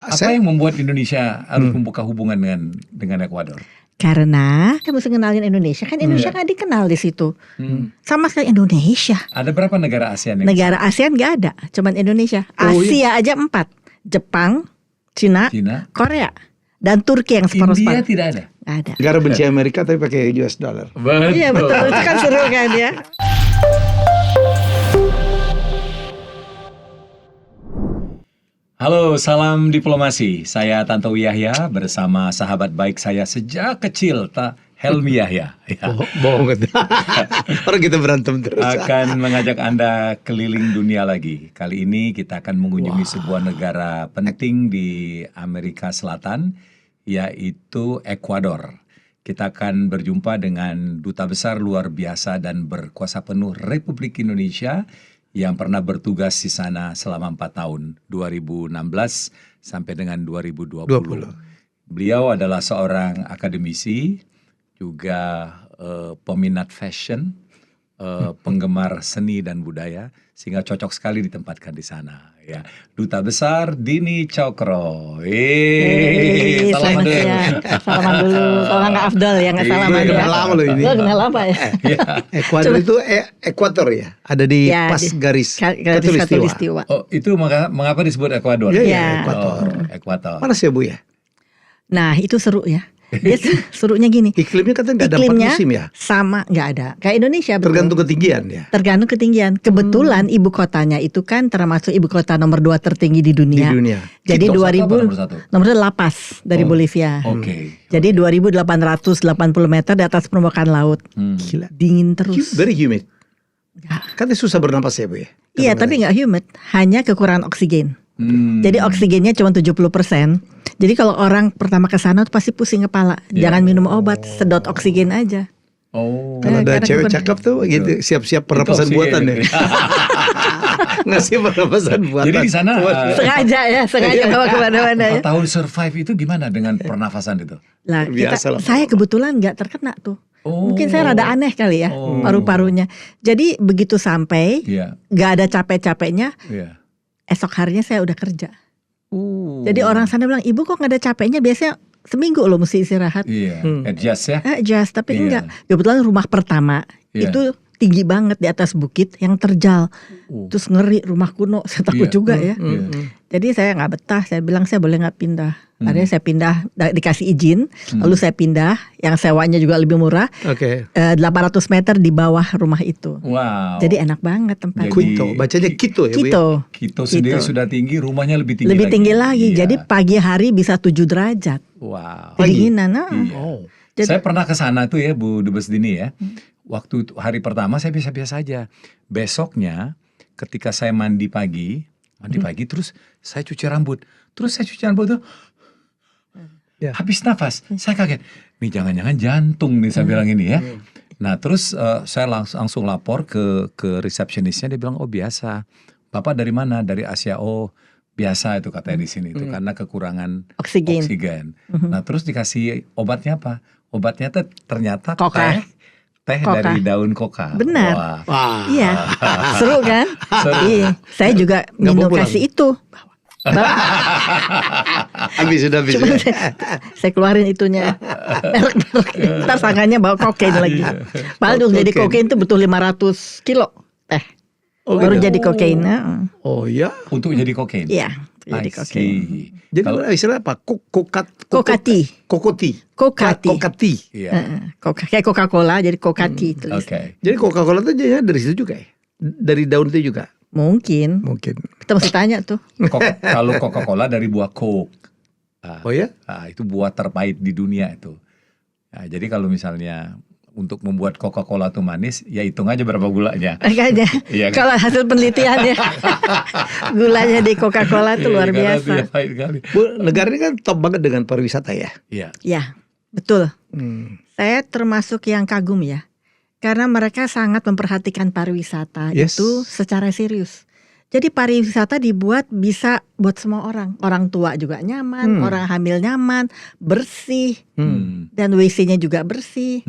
Apa yang membuat Indonesia harus membuka hubungan dengan Ekuador? Karena kan mesti kenalin Indonesia. Kan Indonesia kan dikenal di situ. Sama sekali Indonesia. Ada berapa negara ASEAN yang Negara ASEAN gak ada, cuman Indonesia. Asia aja 4. Jepang, Cina, Korea, dan Turki yang separuh-separuh. India tidak ada? Gak ada. Negara benci Amerika tapi pakai US dollar. Betul. Iya betul, itu kan seru kan ya. Halo, salam diplomasi. Saya Tantowi Yahya bersama sahabat baik saya sejak kecil, Helmi Yahya. Ya. Bohong kan? Orang kita berantem terus. Akan mengajak Anda keliling dunia lagi. Kali ini kita akan mengunjungi sebuah negara penting di Amerika Selatan, yaitu Ekuador. Kita akan berjumpa dengan Duta Besar luar biasa dan berkuasa penuh Republik Indonesia yang pernah bertugas di sana selama 4 tahun, 2016 sampai dengan 2020. Beliau adalah seorang akademisi, juga peminat fashion, penggemar seni dan budaya, sehingga cocok sekali ditempatkan di sana. Ya, Duta Besar Dini Cokro. Selamat siang. Salaman dulu. Kalau nggak Afdol ya nggak salaman ya. Kenal lama loh ini. Lo kenal apa ya? Ekuador itu Ekuator ya, ada di pas garis Khatulistiwa. Oh, itu mengapa disebut Ekuador? Iya, Ekuator. Panas ya Bu ya? Nah itu seru ya. Dia serunya gini. Iklimnya katanya nggak ada 4 musim ya? Sama nggak ada. Kayak Indonesia. Tergantung ketinggian ya? Tergantung ketinggian. Kebetulan ibu kotanya itu kan termasuk ibu kota nomor 2 tertinggi di dunia. Jadi Quito, 2000 nomor 1 La Paz dari Bolivia. Jadi 2.880 meter di atas permukaan laut. Gila. Dingin terus. Very humid. Katanya susah bernapas ya Bu ya? Iya tapi nggak humid. Hanya kekurangan oksigen. Jadi oksigennya cuma 70%. Jadi kalau orang pertama ke sana tuh pasti pusing kepala. Jangan minum obat, sedot oksigen aja. Kalau ada cewek cakep tuh gitu, siap-siap pernapasan buatan ya. Ngasih pernapasan buatan. Jadi di sana sengaja bawa kemana-mana ya. Tahun survive itu gimana dengan pernafasan itu? Lah, saya kebetulan nggak terkena tuh. Mungkin saya rada aneh kali ya paru-parunya. Jadi begitu sampai nggak ada capek-capeknya. Esok harinya saya udah kerja. Jadi orang sana bilang, ibu kok gak ada capeknya? Biasanya seminggu loh mesti istirahat. Adjust ya? Adjust, tapi enggak. Kebetulan rumah pertama itu tinggi banget di atas bukit yang terjal. Terus ngeri, rumah kuno, saya takut juga ya. Jadi saya gak betah, saya bilang saya boleh gak pindah. Akhirnya saya pindah, dikasih izin, lalu saya pindah, yang sewanya juga lebih murah, 800 meter di bawah rumah itu. Wow. Jadi enak banget tempatnya. Quito, bacanya Quito ya Bu ya? Quito sendiri sudah tinggi, rumahnya lebih tinggi lebih tinggi lagi. Jadi pagi hari bisa 7 derajat. Wow. Kedinginan. Jadi, saya pernah ke sana tuh ya Bu Dubes Dini ya. Waktu hari pertama saya biasa-biasa aja. Besoknya ketika saya mandi pagi terus saya cuci rambut. Terus saya cuci rambut tuh habis nafas. Saya kaget. Nih jangan-jangan jantung nih saya bilang ini ya. Nah terus saya langsung lapor ke resepsionisnya. Dia bilang oh biasa. Bapak dari mana? Dari Asia. Oh biasa itu katanya di sini itu karena kekurangan oksigen. Nah terus dikasih obatnya apa? Obatnya ternyata teh dari daun koka. Benar. Iya. Seru kan? Iya. Saya juga minum kasih itu. Habis. Saya keluarin itunya. Merek. Ntar sangkanya bawa kokain lagi. Padahal jadi kokain itu butuh 500 kilo teh. Baru jadi kokain. Oh ya? Untuk jadi kokain? Iya. Jadi kokain. Jadi istilah apa? Kokati. Iya. Kayak Coca-Cola jadi kokati. Jadi Coca-Cola itu dari situ juga ya? Dari daun itu juga? Mungkin. Kita mesti tanya tuh. Kalau Coca-Cola dari buah Coke. Oh ya? Itu buah terpahit di dunia itu. Nah, jadi kalau misalnya untuk membuat Coca-Cola itu manis, ya hitung aja berapa gulanya. Makanya, kalau hasil penelitiannya, gulanya di Coca-Cola itu luar biasa. Bu, negara ini kan top banget dengan pariwisata ya? Iya, betul. Saya termasuk yang kagum ya. Karena mereka sangat memperhatikan pariwisata itu secara serius. Jadi pariwisata dibuat bisa buat semua orang. Orang tua juga nyaman, orang hamil nyaman, bersih, dan WC-nya juga bersih.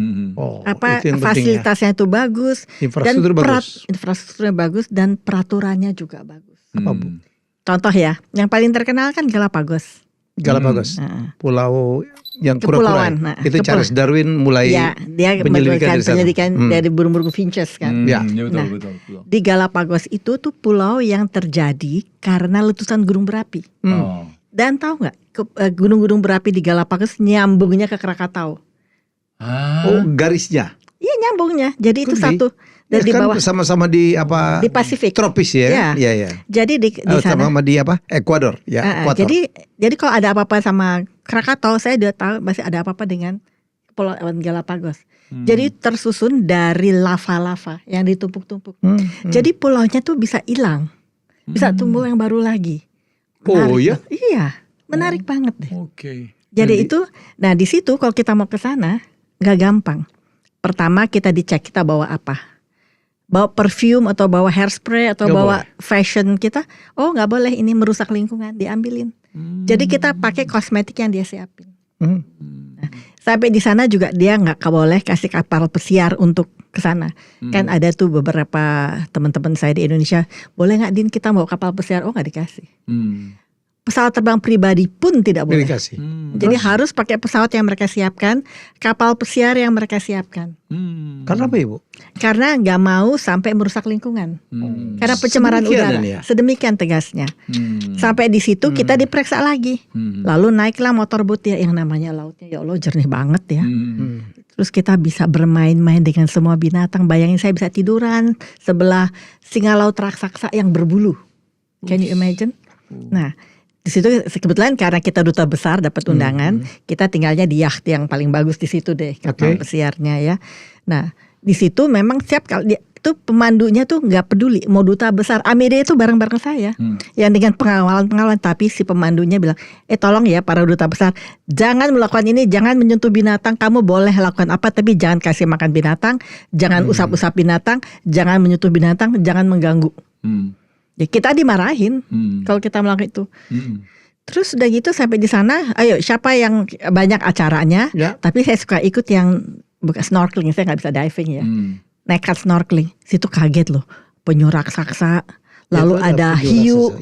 Fasilitasnya itu bagus, infrastrukturnya bagus dan peraturannya juga bagus. Apa Bu? Contoh ya, yang paling terkenal kan Galapagos. Galapagos, pulau yang kura-kura. Kepulauan. Itu Charles Darwin mulai Ya, dia penyelidikan dari burung-burung finches kan. Ya. Betul. Di Galapagos itu tuh pulau yang terjadi karena letusan gunung berapi. Oh. Dan tahu nggak, gunung-gunung berapi di Galapagos nyambungnya ke Krakatau. Oh, garisnya. Iya, nyambungnya. Jadi itu Could be. satu dari kan bawah sama-sama di apa? di Pasifik. Tropis ya. Ya. Iya. Jadi di sana. Sama di apa? Ekuador ya. Ekuator. Jadi kalau ada apa-apa sama Krakatau, saya udah tahu masih ada apa-apa dengan Kepulauan Galapagos. Jadi tersusun dari lava-lava yang ditumpuk-tumpuk. Jadi pulaunya tuh bisa hilang, bisa tumbuh yang baru lagi. Oh ya? Iya, menarik banget deh. Oke. Jadi itu, nah di situ kalau kita mau ke sana nggak gampang. Pertama kita dicek kita bawa apa, bawa perfume atau bawa hairspray atau Nggak bawa fashion kita. Oh nggak boleh, ini merusak lingkungan, diambilin. Jadi kita pakai kosmetik yang dia siapin. Nah, sampai di sana juga dia nggak boleh kasih kapal pesiar untuk ke sana. Kan ada tuh beberapa teman-teman saya di Indonesia, boleh nggak Din kita bawa kapal pesiar? Oh nggak dikasih. Pesawat terbang pribadi pun tidak boleh. Dikasih. Jadi harus pakai pesawat yang mereka siapkan, kapal pesiar yang mereka siapkan. Karena apa Ibu? Karena nggak mau sampai merusak lingkungan. Karena pencemaran udara. Ya? Sedemikian tegasnya. Sampai di situ kita diperiksa lagi. Lalu naiklah motorboat ya, yang namanya lautnya ya Allah jernih banget ya. Terus kita bisa bermain-main dengan semua binatang. Bayangin saya bisa tiduran sebelah singa laut raksasa yang berbulu. Can you imagine? Nah, di situ kebetulan karena kita duta besar dapat undangan, kita tinggalnya di yacht yang paling bagus di situ deh, kapal pesiarnya ya. Nah, di situ memang siap kalau itu pemandunya tuh nggak peduli mau duta besar. Amede itu bareng-bareng saya, yang dengan pengawalan, tapi si pemandunya bilang, tolong ya para duta besar, jangan melakukan ini, jangan menyentuh binatang. Kamu boleh lakukan apa, tapi jangan kasih makan binatang, jangan usap-usap binatang, jangan menyentuh binatang, jangan mengganggu. Ya kita dimarahin kalau kita melakukan itu. Terus udah gitu sampai di sana, ayo siapa yang banyak acaranya, tapi saya suka ikut yang bukan snorkeling, saya nggak bisa diving ya. Nekat snorkeling, situ kaget loh, penyu raksasa, lalu ada hiu,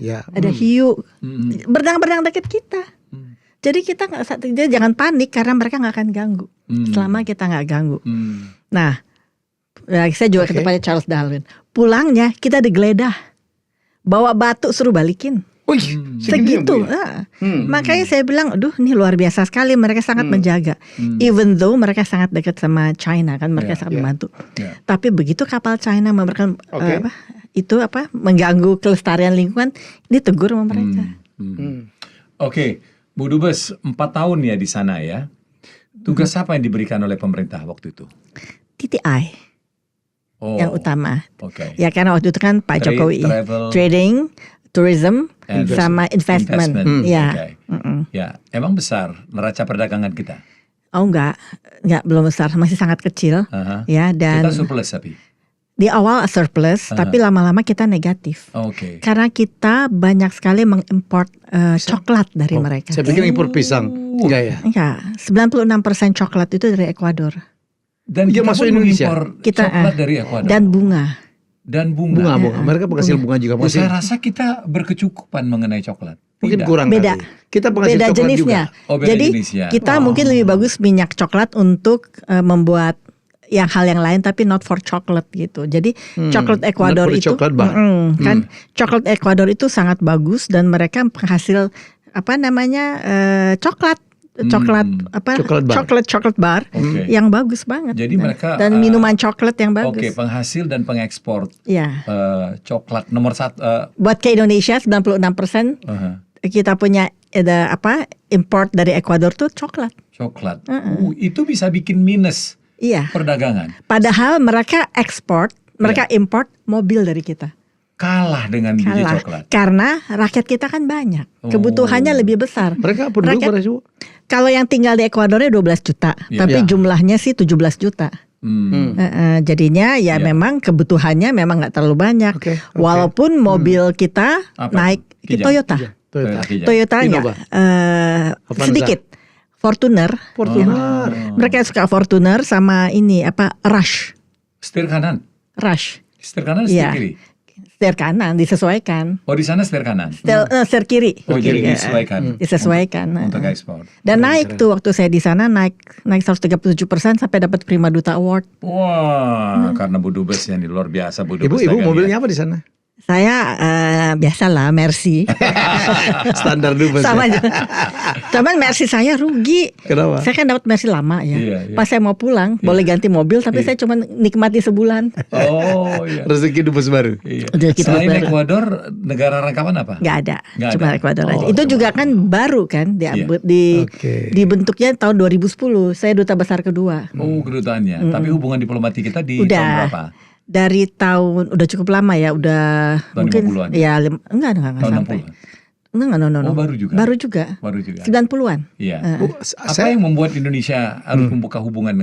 berenang-berenang dekat kita. Jadi kita jangan panik karena mereka nggak akan ganggu, selama kita nggak ganggu. Nah, saya juga ke tempatnya Charles Darwin. Pulangnya kita digeledah, bawa batu suruh balikin. Segitu. Makanya saya bilang, aduh ini luar biasa sekali, mereka sangat menjaga. Even though mereka sangat dekat sama China kan, mereka sangat membantu. Tapi begitu kapal China memberikan mengganggu kelestarian lingkungan, ditegur sama mereka. Oke, Bu Dubes 4 tahun ya di sana ya. Tugas apa yang diberikan oleh pemerintah waktu itu? TTI. Yang utama. Ya karena waktu itu kan Pak Jokowi trading, tourism, sama investment. Ya. Ya, emang besar neraca perdagangan kita? Oh enggak belum besar, masih sangat kecil. Ya, dan kita surplus tapi. Di awal surplus, tapi lama-lama kita negatif. Karena kita banyak sekali mengimport coklat dari mereka. Saya pikir impor pisang. Enggak ya? 96% coklat itu dari Ekuador. Dan kita masuk Indonesia. Coklat dari Ekuador. Dan bunga. Bunga. Mereka penghasil bunga juga. Saya rasa kita berkecukupan mengenai coklat. Mungkin kurang beda. Kita penghasil beda coklat jenisnya. juga. Jadi jenisnya. Kita mungkin lebih bagus minyak coklat untuk membuat hal yang lain, tapi not for chocolate gitu. Jadi coklat Ekuador itu kan coklat Ekuador itu sangat bagus dan mereka penghasil coklat. Coklat bar yang bagus banget. Jadi mereka dan minuman coklat yang bagus. Penghasil dan pengekspor coklat nomor 1. Buat ke Indonesia 96%. Kita punya import dari Ekuador tuh coklat. Itu bisa bikin minus perdagangan. Padahal mereka ekspor, mereka import mobil dari kita. Kalah dengan biji coklat. Karena rakyat kita kan banyak, kebutuhannya lebih besar. Mereka penduduk kalau yang tinggal di Ekuadornya 12 juta, tapi jumlahnya sih 17 juta. Jadinya memang kebutuhannya memang nggak terlalu banyak. Walaupun mobil kita naik ke Toyotanya sedikit. Fortuner. Mereka suka Fortuner sama ini Rush. Setir kanan. Rush. Setir kanan, setir kiri. setir kanan disesuaikan. Oh di sana setir kanan. Setir kiri. Oh jadi Kiri, disesuaikan. Disesuaikan. Untuk ekspor. Dan naik tuh waktu saya di sana naik 137% sampai dapat Prima Duta Award. Wah, karena Bu Dubes yang luar biasa Bu Dubes. Ibu mobilnya apa di sana? Saya biasalah Mercy. Standar Dubes. Sama aja. Cuman Mercy saya rugi. Kenapa? Saya kan dapat Mercy lama ya. Iya. Pas saya mau pulang boleh ganti mobil, tapi saya cuma nikmati sebulan. Oh iya. Rezeki Dubes baru. Iya. Rezeki Dubes Selain baru. Ekuador, negara rangkapan apa? Nggak ada, Nggak cuma ada. Ekuador aja. Oh, Itu cuma. juga kan baru kan Oke. dibentuknya tahun 2010. Saya duta besar kedua. Oh kedutaannya. Tapi hubungan diplomatik kita di Udah. tahun berapa? Dari tahun udah cukup lama ya, udah Tahun mungkin 50-an? ya enggak Tahun sampai. 60-an? Enggak, Oh baru juga? Baru juga. Baru juga. 90-an. Iya. Bu, Apa yang membuat Indonesia harus membuka hubungan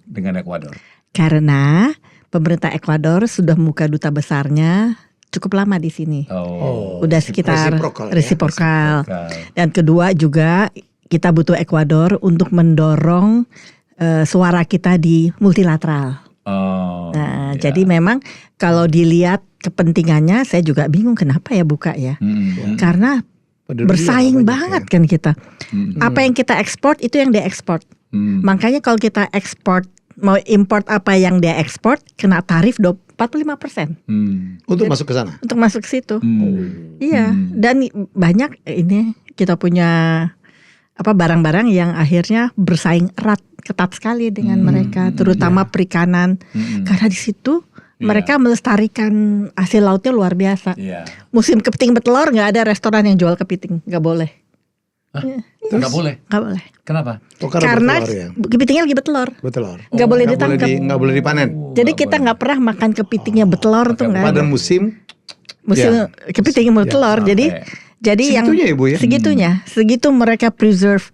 dengan Ekuador? Karena pemerintah Ekuador sudah membuka duta besarnya cukup lama di sini. Oh. Udah sekitar resiprokal ya? resiprokal. Resiprokal. Dan kedua juga kita butuh Ekuador untuk mendorong suara kita di multilateral. Oh. Nah, ya. jadi memang kalau dilihat kepentingannya, saya juga bingung kenapa ya buka ya. Karena Penduduknya bersaing banyak banget kan kita. Hmm. Apa yang kita ekspor itu yang dia ekspor. Makanya kalau kita ekspor, mau import apa yang dia ekspor, kena tarif 45% Untuk masuk ke sana. untuk masuk ke situ. Iya, dan banyak ini kita punya barang-barang yang akhirnya bersaing erat, ketat sekali dengan mereka, terutama perikanan. Karena di situ mereka melestarikan hasil lautnya luar biasa. Iya. Musim kepiting bertelur nggak ada restoran yang jual kepiting, nggak boleh. Nggak boleh. Nggak boleh. Kenapa? Oh, Karena bertelur ya? kepitingnya lagi bertelur. Bertelur. Nggak boleh ditangkap. Nggak boleh dipanen. Jadi kita nggak pernah makan kepitingnya bertelur tuh nggak Pada ada. musim Musim kepiting bertelur. Jadi yang segitunya ya, Bu, ya? segitu mereka preserve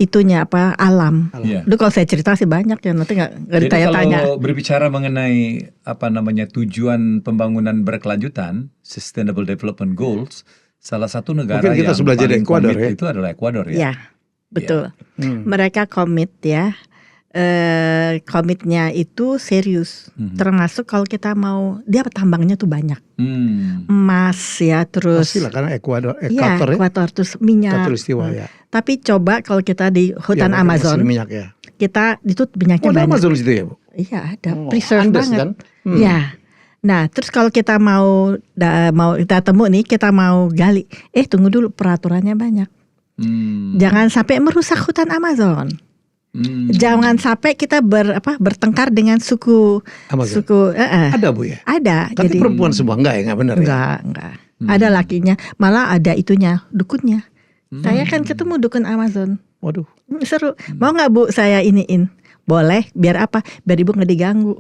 itunya alam. Iya. Dulu kalau saya cerita sih banyak ya, nanti nggak Jadi ditanya-tanya. kalau berbicara mengenai tujuan pembangunan berkelanjutan, Sustainable Development Goals, salah satu negara Mungkin kita yang harus belajar dari paling Ekuador, komit ya? itu adalah Ekuador ya. Ya, betul. Mereka komit ya. Komitnya itu serius. Termasuk kalau kita mau, dia tambangnya tuh banyak. Emas ya, terus pastilah karena Ekuador ya, ya. Ekuador terus minyak. Katulistiwa ya. Tapi coba kalau kita di hutan Ya, mereka Amazon, hasil minyak ya. kita itu minyaknya Oh, ada banyak. Amazon di situ ya, Bu? Iya, ada preserve Andes banget. kan? Ya. Nah, terus kalau kita mau kita temu nih, kita mau gali. Tunggu dulu, peraturannya banyak. Jangan sampai merusak hutan Amazon. Jangan sampai kita bertengkar dengan suku Amazon. Ada, Bu ya? Ada. Tapi Jadi perempuan semua enggak benar ya? enggak. Ada lakinya, malah ada itunya, dukunnya. Saya kan ketemu dukun Amazon. Waduh. Seru. Mau nggak Bu saya iniin? Boleh. Biar apa? Biar Ibu nggak diganggu.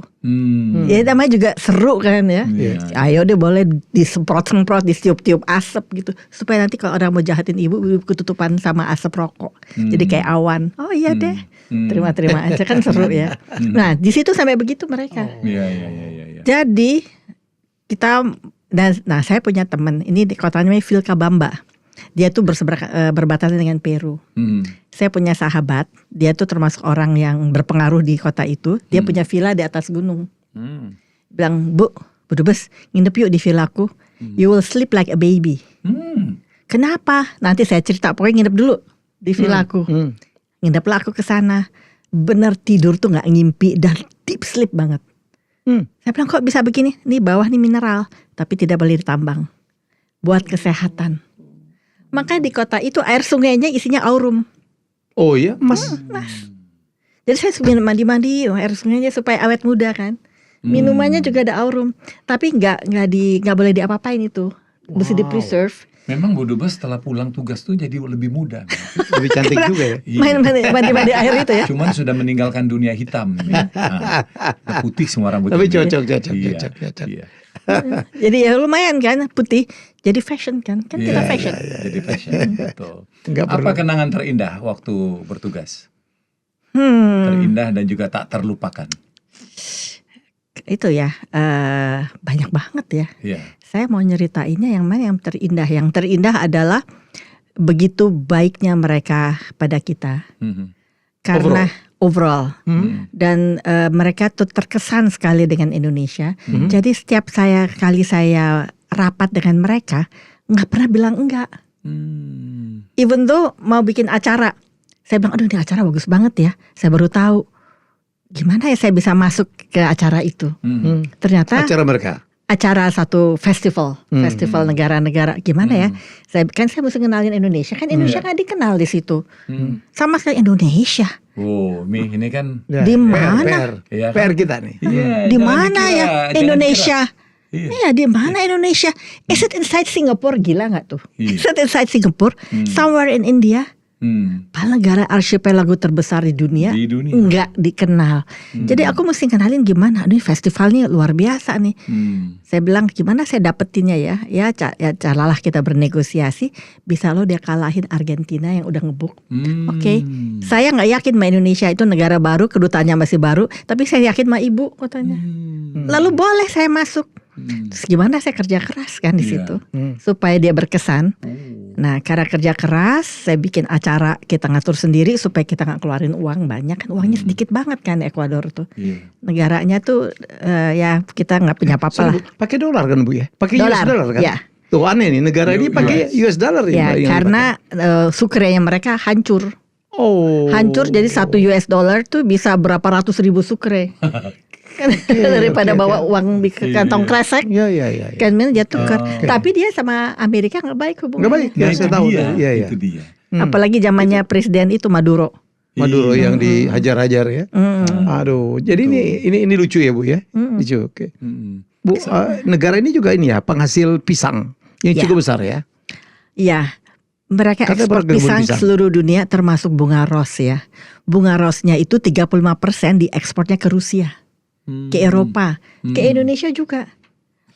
Ya namanya juga seru kan ya. Ayo deh, boleh disemprot-semprot, ditiup-tiup asap gitu, supaya nanti kalau orang mau jahatin ibu ketutupan sama asap rokok. Jadi kayak awan. Oh iya deh. Terima-terima aja, kan seru ya. Nah, di situ sampai begitu mereka. Iya. Jadi kita saya punya teman ini di kotanya Vilcabamba. Dia tuh berbatasan dengan Peru. Saya punya sahabat, dia tuh termasuk orang yang berpengaruh di kota itu. Dia punya villa di atas gunung. Bilang, Bu Dubes, nginep yuk di villaku. You will sleep like a baby. Kenapa? Nanti saya cerita, pokoknya nginep dulu di villaku. Ngineplah aku ke sana. Bener tidur tuh nggak ngimpi dan deep sleep banget. Saya bilang, kok bisa begini? Nih bawah nih mineral, tapi tidak boleh ditambang. Buat kesehatan. Maka di kota itu air sungainya isinya aurum. Oh iya, Mas. Jadi saya suka mandi-mandi air sungainya supaya awet muda kan. Minumannya juga ada aurum, tapi nggak boleh diapa-apain itu. Mesti di preserve. Memang Bu Dubes setelah pulang tugas tuh jadi lebih muda. Lebih cantik juga ya. Main mandi-mandi air itu ya. Cuman sudah meninggalkan dunia hitam. Putih semua rambutnya. Tapi cocok. Iya. Jadi ya lumayan kan putih. Jadi fashion kan kita fashion. Jadi fashion. Betul. Apa kenangan terindah waktu bertugas? Terindah dan juga tak terlupakan. Itu ya banyak banget ya. Iya. Saya mau nyeritainnya yang mana yang terindah. Yang terindah adalah begitu baiknya mereka pada kita. Karena overall. Dan mereka tuh terkesan sekali dengan Indonesia. Jadi setiap kali saya rapat dengan mereka nggak pernah bilang enggak. Even though mau bikin acara, saya bilang aduh ini acara bagus banget ya. Saya baru tahu gimana ya saya bisa masuk ke acara itu. Ternyata acara mereka. Acara satu festival negara-negara gimana ya? Saya mesti kenalin Indonesia, kan Indonesia nggak dikenal di situ, sama sekali Indonesia. Oh, ini kan di mana? PR kita nih. Di mana ya Indonesia? Iya, di mana Indonesia? Is it inside Singapore? Gila nggak tuh? Is it inside Singapore? Somewhere in India? Padahal negara archipelago terbesar di dunia nggak dikenal. Jadi aku mesti kenalin gimana. Aduh, festivalnya luar biasa nih. Saya bilang gimana saya dapetinnya ya. Ya caralah kita bernegosiasi. Bisa lo dia kalahin Argentina yang udah ngebuk. Oke. Saya nggak yakin sama Indonesia itu negara baru, kedutaannya masih baru. Tapi saya yakin sama ibu katanya. Lalu boleh saya masuk. Terus gimana saya kerja keras kan di situ supaya dia berkesan. Nah, karena kerja keras, saya bikin acara kita ngatur sendiri supaya kita nggak keluarin uang banyak kan, uangnya sedikit banget kan Ekuador tuh. Negaranya tuh ya kita nggak punya apa-apa lah. Pakai dolar kan Bu ya? Pakai US dollar kan? Ya. Tuh aneh nih negara ini pakai US dollar ya. Karena sukrenya mereka hancur. Hancur jadi 1 US dollar tuh bisa berapa ratus ribu sukre. Daripada bawa uang di kantong kresek, kan dia tukar. Tapi dia sama Amerika nggak baik hubungannya. Nggak baik, ya saya tahu. Itu dia. Apalagi zamannya presiden itu Maduro yang dihajar-hajar ya. Aduh, jadi ini lucu ya Bu ya, lucu. Oke. Bu, negara ini juga ini ya penghasil pisang yang cukup besar ya. Iya. Mereka ekspor pisang seluruh dunia termasuk bunga ros ya. Bunga rosnya itu 35% diekspornya ke Rusia. Ke Eropa, ke Indonesia juga.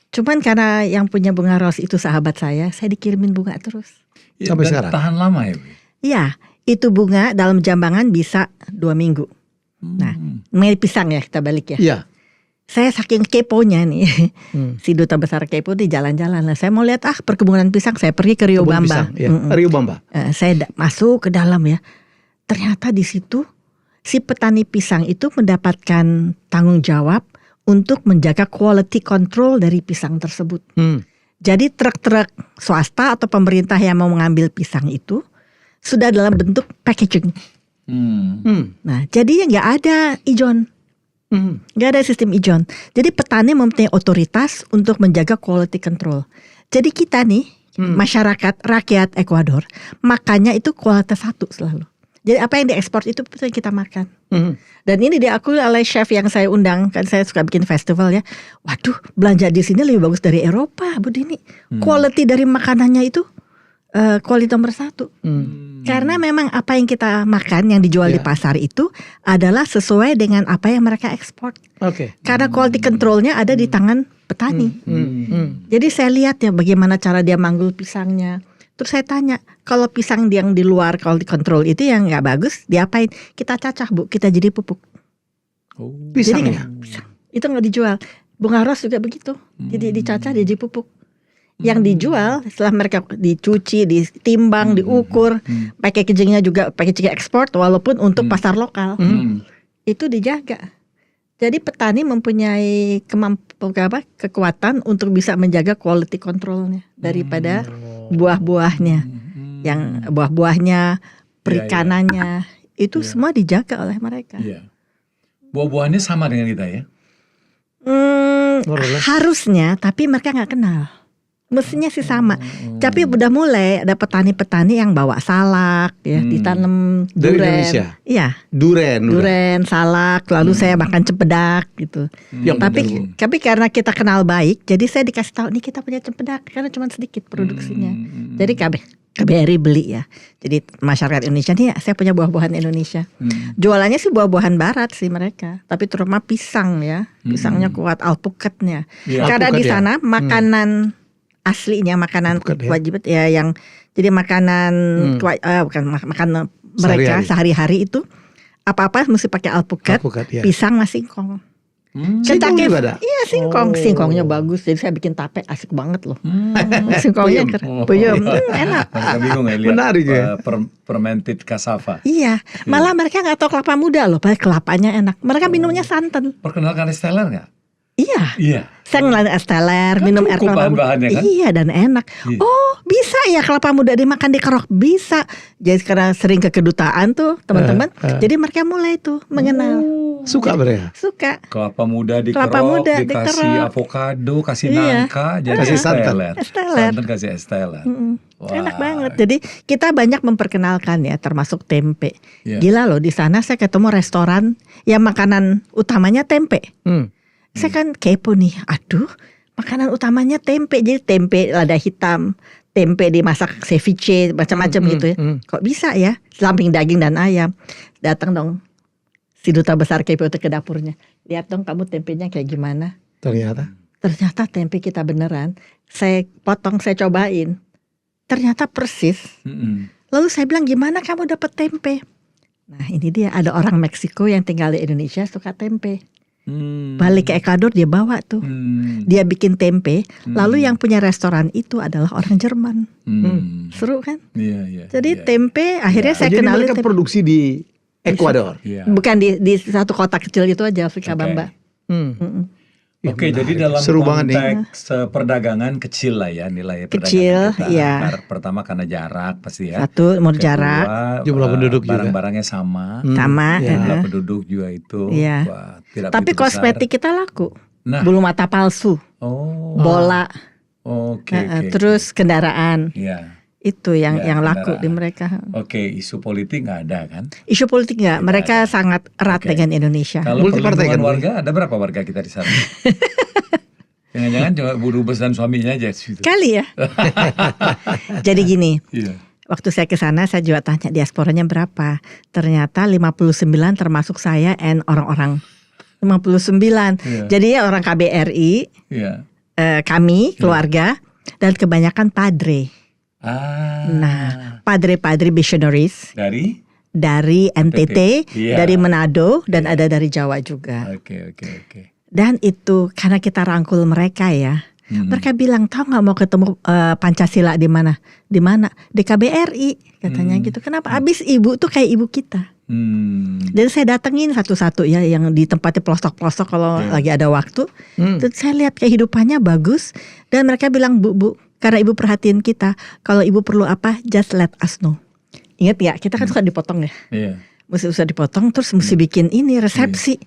Cuman karena yang punya bunga ros itu sahabat saya dikirimin bunga terus. Sampai sekarang? Tahan lama ya? Iya, itu bunga dalam jambangan bisa 2 minggu. Nah, main pisang ya kita balik ya. Iya. Saya saking keponya nih, si duta besar kepo di jalan-jalan lah. Saya mau lihat perkebunan pisang, saya pergi ke Riobamba. Riobamba. Saya masuk ke dalam ya. Ternyata di situ si petani pisang itu mendapatkan tanggung jawab untuk menjaga quality control dari pisang tersebut. Jadi truk-truk swasta atau pemerintah yang mau mengambil pisang itu sudah dalam bentuk packaging. Nah, jadinya nggak ada ijon, nggak ada sistem ijon. Jadi petani mempunyai otoritas untuk menjaga quality control. Jadi kita nih masyarakat rakyat Ekuador makannya itu kualitas 1 selalu. Jadi apa yang diekspor itu yang kita makan. Dan ini diakui oleh chef yang saya undang, kan saya suka bikin festival ya. Waduh, belanja di sini lebih bagus dari Eropa, Bu Dini. Quality dari makanannya itu quality nomor 1. Karena memang apa yang kita makan yang dijual di pasar itu adalah sesuai dengan apa yang mereka ekspor. Karena quality controlnya ada di tangan petani. Jadi saya lihat ya bagaimana cara dia manggul pisangnya. Terus saya tanya, kalau pisang yang di luar quality control itu yang nggak bagus, diapain? Kita cacah Bu, kita jadi pupuk. Pisangnya? Itu nggak dijual. Bunga ros juga begitu. Jadi dicacah jadi pupuk. Yang dijual setelah mereka dicuci, ditimbang, diukur, packagingnya juga packaging ekspor, walaupun untuk pasar lokal. Itu dijaga. Jadi petani mempunyai kekuatan untuk bisa menjaga quality controlnya daripada buah-buahnya, yang buah-buahnya, perikanannya, itu semua dijaga oleh mereka. Buah-buahnya sama dengan kita ya? Harusnya, tapi mereka nggak kenal. Mestinya sih sama. Tapi udah mulai ada petani-petani yang bawa salak, ya, ditanam duren. Iya. Duren, salak. Lalu saya makan cempedak gitu. Tapi karena kita kenal baik, jadi saya dikasih tahu nih kita punya cempedak karena cuma sedikit produksinya. Jadi KBRI beli ya. Jadi masyarakat Indonesia nih saya punya buah-buahan Indonesia. Jualannya sih buah-buahan barat sih mereka. Tapi terutama pisang ya. Pisangnya kuat, alpukatnya. Karena di sana makanan aslinya, makanan wajib ya, yang jadi makanan bukan makanan mereka sehari-hari itu apa-apa mesti pakai alpukat, pisang sama singkong. Singkong juga ada? Iya, singkongnya bagus. Jadi saya bikin tape asik banget loh. Singkongnya puyem, enak. Mereka bingung ya lihat menarik ya. Fermented cassava. Iya, malah mereka nggak tahu kelapa muda loh, padahal kelapanya enak. Mereka minumnya santan. Perkenalkan Esteller nggak? Iya. Saya ngeliat es teler, minum air kelapa muda. Kan? Iya, dan enak. Iya. Oh, bisa ya kelapa muda dimakan, dikerok, bisa. Jadi sekarang sering ke kedutaan tuh teman-teman. Jadi mereka mulai tuh mengenal. Suka mereka. Suka. Kelapa muda dikerok, dikasih avokado, kasih nangka, jadi kasih santan. Santan kasih es teler. Enak banget. Jadi kita banyak memperkenalkan ya, termasuk tempe. Gila loh, di sana saya ketemu restoran yang makanan utamanya tempe. Saya kan kepo nih, aduh makanan utamanya tempe. Jadi tempe lada hitam, tempe dimasak ceviche, macam-macam gitu ya. Kok bisa ya, samping daging dan ayam. Datang dong si duta besar KPOT ke dapurnya. Lihat dong kamu tempenya kayak gimana. Ternyata tempe kita beneran. Saya potong, saya cobain. Ternyata persis. Lalu saya bilang, gimana kamu dapat tempe? Nah ini dia, ada orang Meksiko yang tinggal di Indonesia suka tempe. Balik ke Ekuador dia bawa tuh. Dia bikin tempe. Lalu yang punya restoran itu adalah orang Jerman. Seru kan? Jadi tempe akhirnya saya kenalin. Jadi mereka produksi di Ekuador. Bukan di satu kota kecil itu aja, Afrika Bamba. Oke, jadi dalam konteks perdagangan kecil lah ya, nilai kecil, perdagangan kita. Ya. Pertama karena jarak pasti ya. Satu, mau jarak. Jumlah penduduk barang-barangnya sama. Sama. Jumlah penduduk juga itu. Ya. Tidak tapi kosmetik kita laku. Nah. Bulu mata palsu. Bola. Terus kendaraan. Itu yang laku di mereka. Oke, isu politik nggak ada kan? Isu politik nggak, mereka sangat erat dengan Indonesia. Kalau perlindungan warga, ada berapa warga kita di sana? Jangan-jangan cuma Bu Dubes dan suaminya aja. Kali ya. Jadi gini, waktu saya ke sana saya juga tanya diasporanya berapa. Ternyata 59 termasuk saya and orang-orang 59. Jadi ya orang KBRI, kami keluarga dan kebanyakan padre. Nah, padre-padre missionaries dari NTT, dari Manado dan ada dari Jawa juga. Oke. Dan itu karena kita rangkul mereka ya. Mereka bilang, tahu nggak mau ketemu Pancasila di mana? Di mana? Di KBRI katanya gitu. Kenapa? Abis ibu tuh kayak ibu kita. Dan saya datengin satu-satu ya yang di tempatnya pelosok-pelosok kalau lagi ada waktu. Terus saya lihat kehidupannya bagus dan mereka bilang, Bu, karena ibu perhatiin kita, kalau ibu perlu apa, just let us know. Ingat ya, kita kan suka dipotong ya. Mesti usah dipotong, terus mesti bikin ini resepsi.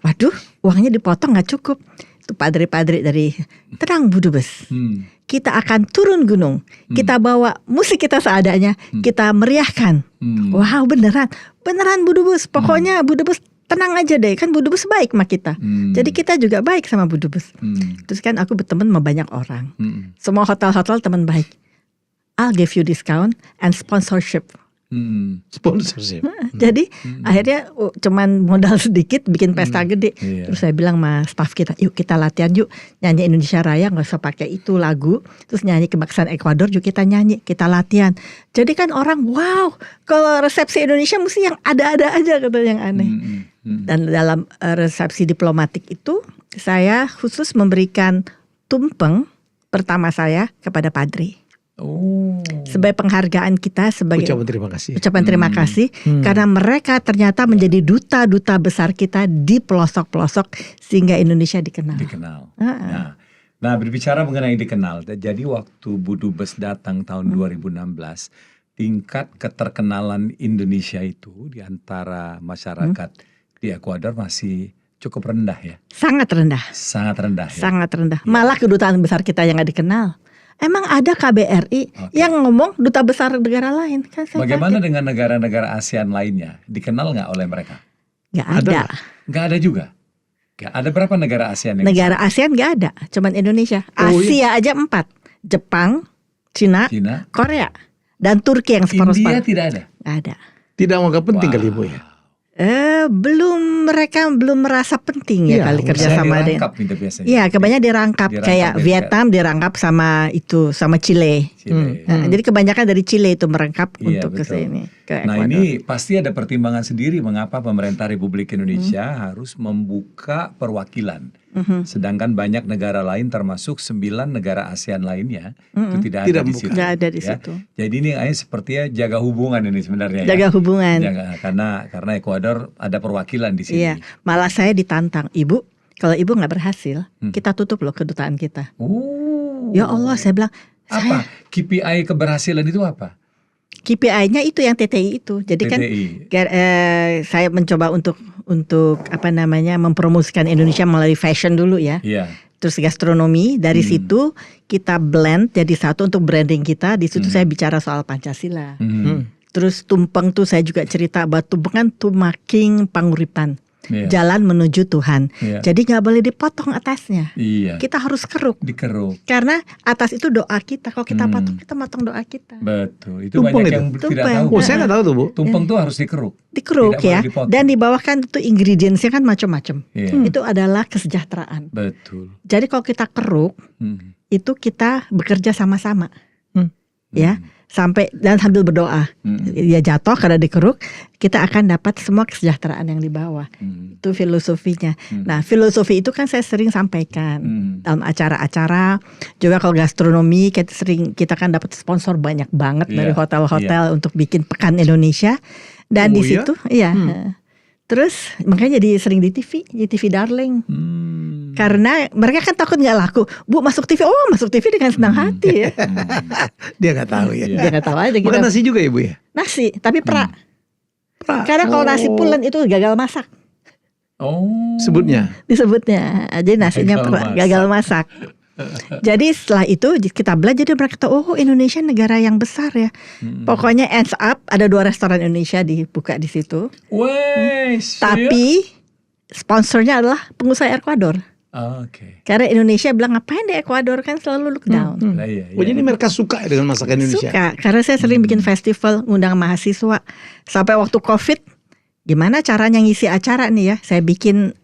Waduh, uangnya dipotong nggak cukup. Itu padre-padre dari, tenang Bu Dubes, kita akan turun gunung, kita bawa musik kita seadanya, kita meriahkan. Wow, beneran Bu Dubes. Pokoknya Bu Dubes tenang aja deh, kan Bu Dubes baik sama kita. Jadi kita juga baik sama Bu Dubes. Terus kan aku berteman sama banyak orang. Semua hotel-hotel teman baik. I'll give you discount and sponsorship. Sponsorship. Jadi akhirnya cuman modal sedikit bikin pesta gede. Terus saya bilang sama staff kita, yuk kita latihan yuk nyanyi Indonesia Raya, nggak usah pakai itu lagu. Terus nyanyi kebangsaan Ekuador juga kita nyanyi, kita latihan. Jadi kan orang wow, kalau resepsi Indonesia mesti yang ada-ada aja kata yang aneh. Dan dalam resepsi diplomatik itu saya khusus memberikan tumpeng pertama saya kepada padre. Sebagai penghargaan kita, sebagai ucapan terima kasih karena mereka ternyata menjadi duta-duta besar kita di pelosok-pelosok sehingga Indonesia dikenal. Nah, berbicara mengenai dikenal, jadi waktu Bu Dubes datang tahun 2016, tingkat keterkenalan Indonesia itu di antara masyarakat di Ekuador masih cukup rendah ya. Sangat rendah. Sangat rendah. Malah kedutaan besar kita yang gak dikenal. Emang ada KBRI yang ngomong duta besar negara lain kan? Bagaimana dengan negara-negara ASEAN lainnya? Dikenal nggak oleh mereka? Nggak ada. Nggak ada juga. Ada berapa negara ASEAN? Negara ASEAN nggak ada, cuman Indonesia. Asia aja 4, Jepang, Cina, Korea, dan Turki yang separuh-separuh. India tidak ada. Nggak ada. Tidak anggap penting kali Bu ya. Mereka belum merasa penting ya kali kerja sama dengan. Iya, kebanyakan dirangkap kayak Vietnam dirangkap sama Chile. Jadi kebanyakan dari Chile itu merangkap untuk ke sini. Nah, ini pasti ada pertimbangan sendiri mengapa pemerintah Republik Indonesia harus membuka perwakilan. Sedangkan banyak negara lain termasuk 9 negara ASEAN lainnya itu tidak ada di situ. Tidak ada di situ. Jadi ini sepertinya jaga hubungan ini sebenarnya. Jaga hubungan. Karena Ekuador ada perwakilan di sini. Iya, malah saya ditantang, Ibu, Kalau ibu nggak berhasil, kita tutup loh kedutaan kita. Oh. Ya Allah, saya bilang. Apa? KPI keberhasilan itu apa? KPI-nya itu yang TTI itu. Jadi TTI. Kan saya mencoba untuk mempromosikan Indonesia melalui fashion dulu ya. Iya. Terus gastronomi, dari situ kita blend jadi satu untuk branding kita. Di situ saya bicara soal Pancasila. Terus tumpeng tuh saya juga cerita bahwa tumpeng kan tumaking panguripan. Jalan menuju Tuhan. Jadi gak boleh dipotong atasnya. Kita harus keruk. Dikeruk. Karena atas itu doa kita. Kalau kita potong, kita potong doa kita. Betul. Itu tumpeng banyak itu. yang tidak tahu. Oh, saya gak tahu tuh Bu. Tumpeng tuh harus dikeruk. Dikeruk ya. Dan di bawah kan itu ingredientsnya kan macam-macam. Itu adalah kesejahteraan. Betul. Jadi kalau kita keruk, itu kita bekerja sama-sama. Ya. Sampai dan sambil berdoa, dia jatuh karena dikeruk, kita akan dapat semua kesejahteraan yang di bawah. Itu filosofinya. Nah, filosofi itu kan saya sering sampaikan dalam acara-acara. Juga kalau gastronomi kita kan dapat sponsor banyak banget dari hotel-hotel untuk bikin pekan Indonesia. Dan di situ, terus makanya jadi sering di TV Darling. Karena mereka kan takut gak laku. Bu masuk TV, masuk TV dengan senang hati ya. Dia gak tahu ya. Dia gak tahu aja gitu. Makan nasi juga ya Bu ya? Nasi, tapi pra. Karena kalau nasi pulen itu gagal masak. Oh. Disebutnya. Jadi nasinya gagal masak. Jadi setelah itu kita belajar, jadi mereka tahu, Indonesia negara yang besar ya. Pokoknya ends up ada 2 restoran Indonesia dibuka di situ. Tapi sponsornya adalah pengusaha Ekuador. Karena Indonesia bilang ngapain di Ekuador kan selalu lockdown. Jadi mereka suka dengan masakan Indonesia. Suka, karena saya sering bikin festival, ngundang mahasiswa. Sampai waktu COVID, gimana caranya ngisi acara nih ya? Saya bikin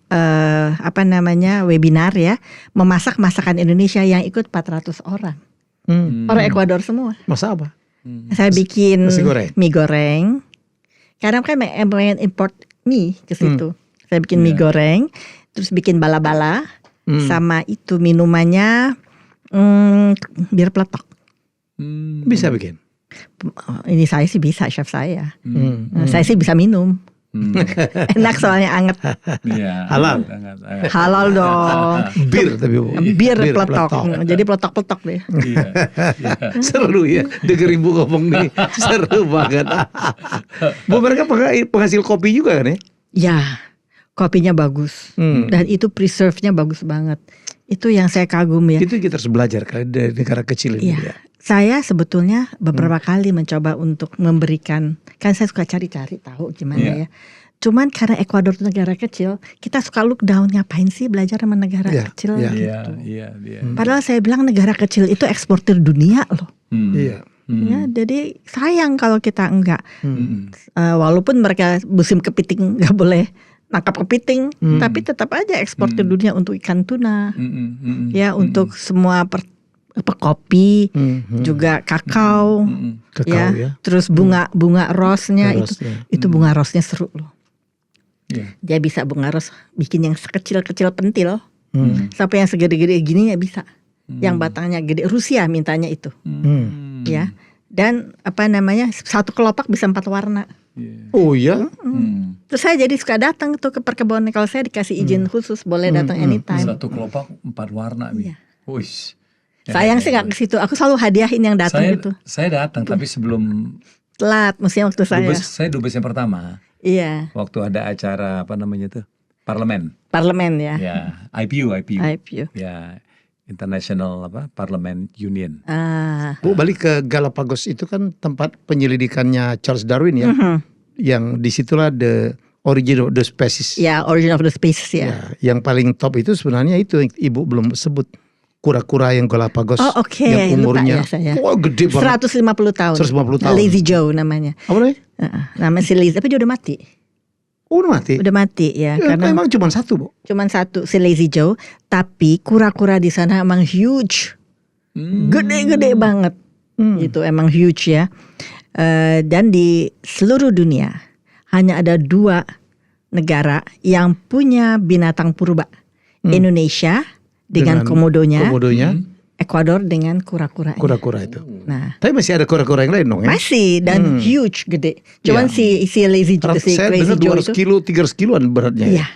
webinar ya, memasak masakan Indonesia yang ikut 400 orang. Orang Ekuador semua. Masak apa? Saya bikin goreng. mie goreng. Karena kan pengen import mie ke situ. Saya bikin mie goreng, terus bikin bala-bala, sama itu minumannya bir peletok. Bisa bikin? Ini saya sih bisa, chef saya. Saya sih bisa minum. Enak soalnya anget. Halal. Halal dong. Bir tapi Bu. Bir peletok. Jadi peletok-peletok deh. Seru ya. Denger Ibu ngomong nih. Seru banget. Bu, mereka penghasil kopi juga kan ya? Ya. Kopinya bagus. Dan itu preserve-nya bagus banget. Itu yang saya kagum ya. Itu kita harus belajar dari negara kecil ini ya. Saya sebetulnya beberapa kali mencoba untuk memberikan, kan saya suka cari-cari tahu gimana ya. Cuman karena Ekuador itu negara kecil, kita suka look down, ngapain sih belajar sama negara kecil gitu. Padahal saya bilang negara kecil itu eksportir dunia loh. Ya, jadi sayang kalau kita enggak. Walaupun mereka musim kepiting nggak boleh nangkap kepiting, tapi tetap aja eksportir dunia untuk ikan tuna, ya untuk semua kopi, juga kakao, ya. Terus bunga rosnya itu bunga rosnya seru loh. Dia bisa bunga ros bikin yang sekecil-kecil pentil, sampai yang segede-gede gini ya bisa. Yang batangnya gede, Rusia mintanya itu, ya. Dan satu kelopak bisa 4 warna. Oh ya? Terus saya jadi suka datang tuh ke perkebunan. Kalau saya dikasih izin khusus boleh datang anytime. Satu kelopak 4 warna. Sayang sih gak ke situ. Aku selalu hadiahin yang datang gitu. Saya datang tapi sebelum telat, mestinya waktu saya. Saya dubes yang pertama. Iya. Waktu ada acara parlemen. Parlemen ya. Ya, IPU. IPU. Ya, International Parliament Union. Bu, balik ke Galapagos itu kan tempat penyelidikannya Charles Darwin ya. Yang disitulah the origin of the species. Ya, origin of the species ya. Yang paling top itu sebenarnya itu yang Ibu belum sebut. Kura-kura yang Galapagos yang umurnya gede banget. 150 tahun. 150 tahun. Lazy Joe namanya. Apa namanya? Namanya si Lazy, tapi dia udah mati. Oh, udah mati? Udah mati ya. Karena emang cuma satu, Bu? Cuma satu, si Lazy Joe. Tapi kura-kura di sana emang huge. Gede-gede banget. Itu emang huge ya. Dan di seluruh dunia hanya ada 2 negara yang punya binatang purba. Indonesia dengan komodonya, Ekuador dengan kura-kura. Kura-kura itu. Nah, tapi masih ada kura-kura yang lain dong ya? Masih, dan huge, gede. Cuman si Lazy Joe, si saya Lazy dengar Joe 200 kilo, 300 kiloan beratnya. Iya.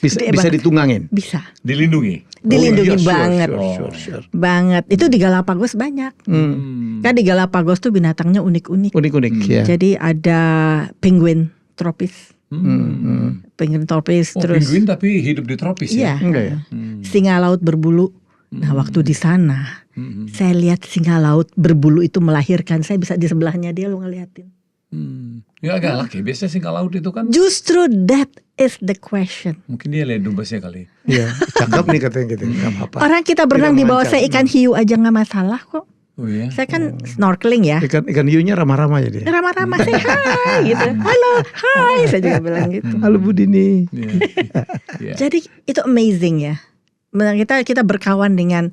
Bisa ditunggangin. Bisa. Dilindungi. Dilindungi iya, banget. Sure. Banget. Itu di Galapagos banyak. Kan di Galapagos tuh binatangnya unik-unik. Unik-unik ya. Jadi ada penguin tropis. Penguin tropis terus. Penguin tapi hidup di tropis Iya. ya? Enggak ya? Singa laut berbulu. Nah, waktu di sana saya lihat singa laut berbulu itu melahirkan. Saya bisa di sebelahnya dia lo ngeliatin. Ya galak ya. Biasanya singa laut itu kan. Justru that is the question. Mungkin dia lihat dumbasnya kali. Iya, cakep nih katanya gitu. Enggak apa-apa. Orang kita berenang di bawah saya ikan hiu aja nggak masalah kok. Oh iya. Saya kan snorkeling ya. Ikan hiunya ramah-ramah ya dia. Ramah-ramah saya hai gitu. Halo, hai saya juga bilang gitu. Halo Bu Dini. Iya. Jadi itu amazing ya. Kita berkawan dengan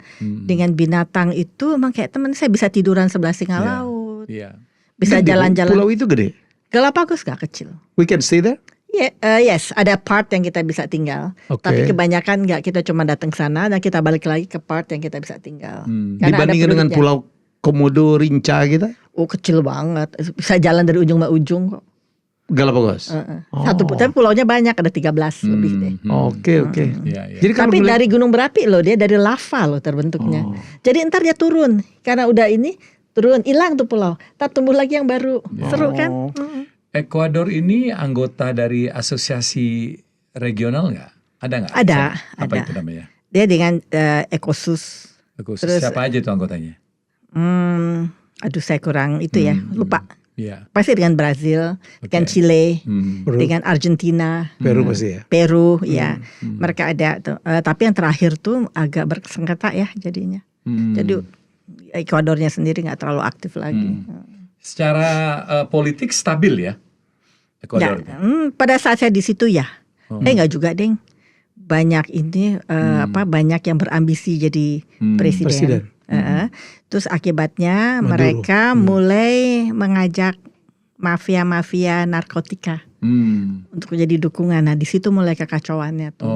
binatang itu emang kayak teman. Saya bisa tiduran sebelah singa laut. Iya. Bisa Gede, jalan-jalan. Pulau itu gede. Galapagos gak kecil. We can stay there? Yes, ada part yang kita bisa tinggal. Oke. Tapi kebanyakan nggak, kita cuma datang sana dan kita balik lagi ke part yang kita bisa tinggal. Karena Dibandingin ada dengan penduduknya. Pulau Komodo, Rinca gitu? Oh kecil banget, bisa jalan dari ujung ke ujung kok. Galapagos. Tapi pulaunya banyak, ada 13 lebih deh. Oke. Iya. Jadi kalau Tapi ngeliat- dari gunung berapi loh, dia dari lava loh terbentuknya. Jadi ntar dia turun, karena udah ini turun, hilang tuh pulau. Ntar tumbuh lagi yang baru, seru kan? Ekuador ini anggota dari asosiasi regional nggak? Ada nggak? Ada, Apa ada. itu namanya? Dia dengan Ekosus. Terus- Siapa aja itu anggotanya? Aduh saya kurang itu ya, lupa. Iya. Pasti dengan Brazil, dengan Chile, dengan Argentina, Peru pasti ya. Peru, ya. Mereka ada tuh. Tapi yang terakhir tuh agak bersengketa ya jadinya. Jadi Ekuadornya sendiri nggak terlalu aktif lagi. Secara politik stabil ya? Ekuador. Ya, pada saat saya di situ ya. Nggak juga deng. Banyak ini banyak yang berambisi jadi presiden. Terus akibatnya Maduro. mereka mulai mengajak mafia-mafia narkotika untuk jadi dukungan. Nah di situ mulai kekacauannya tuh.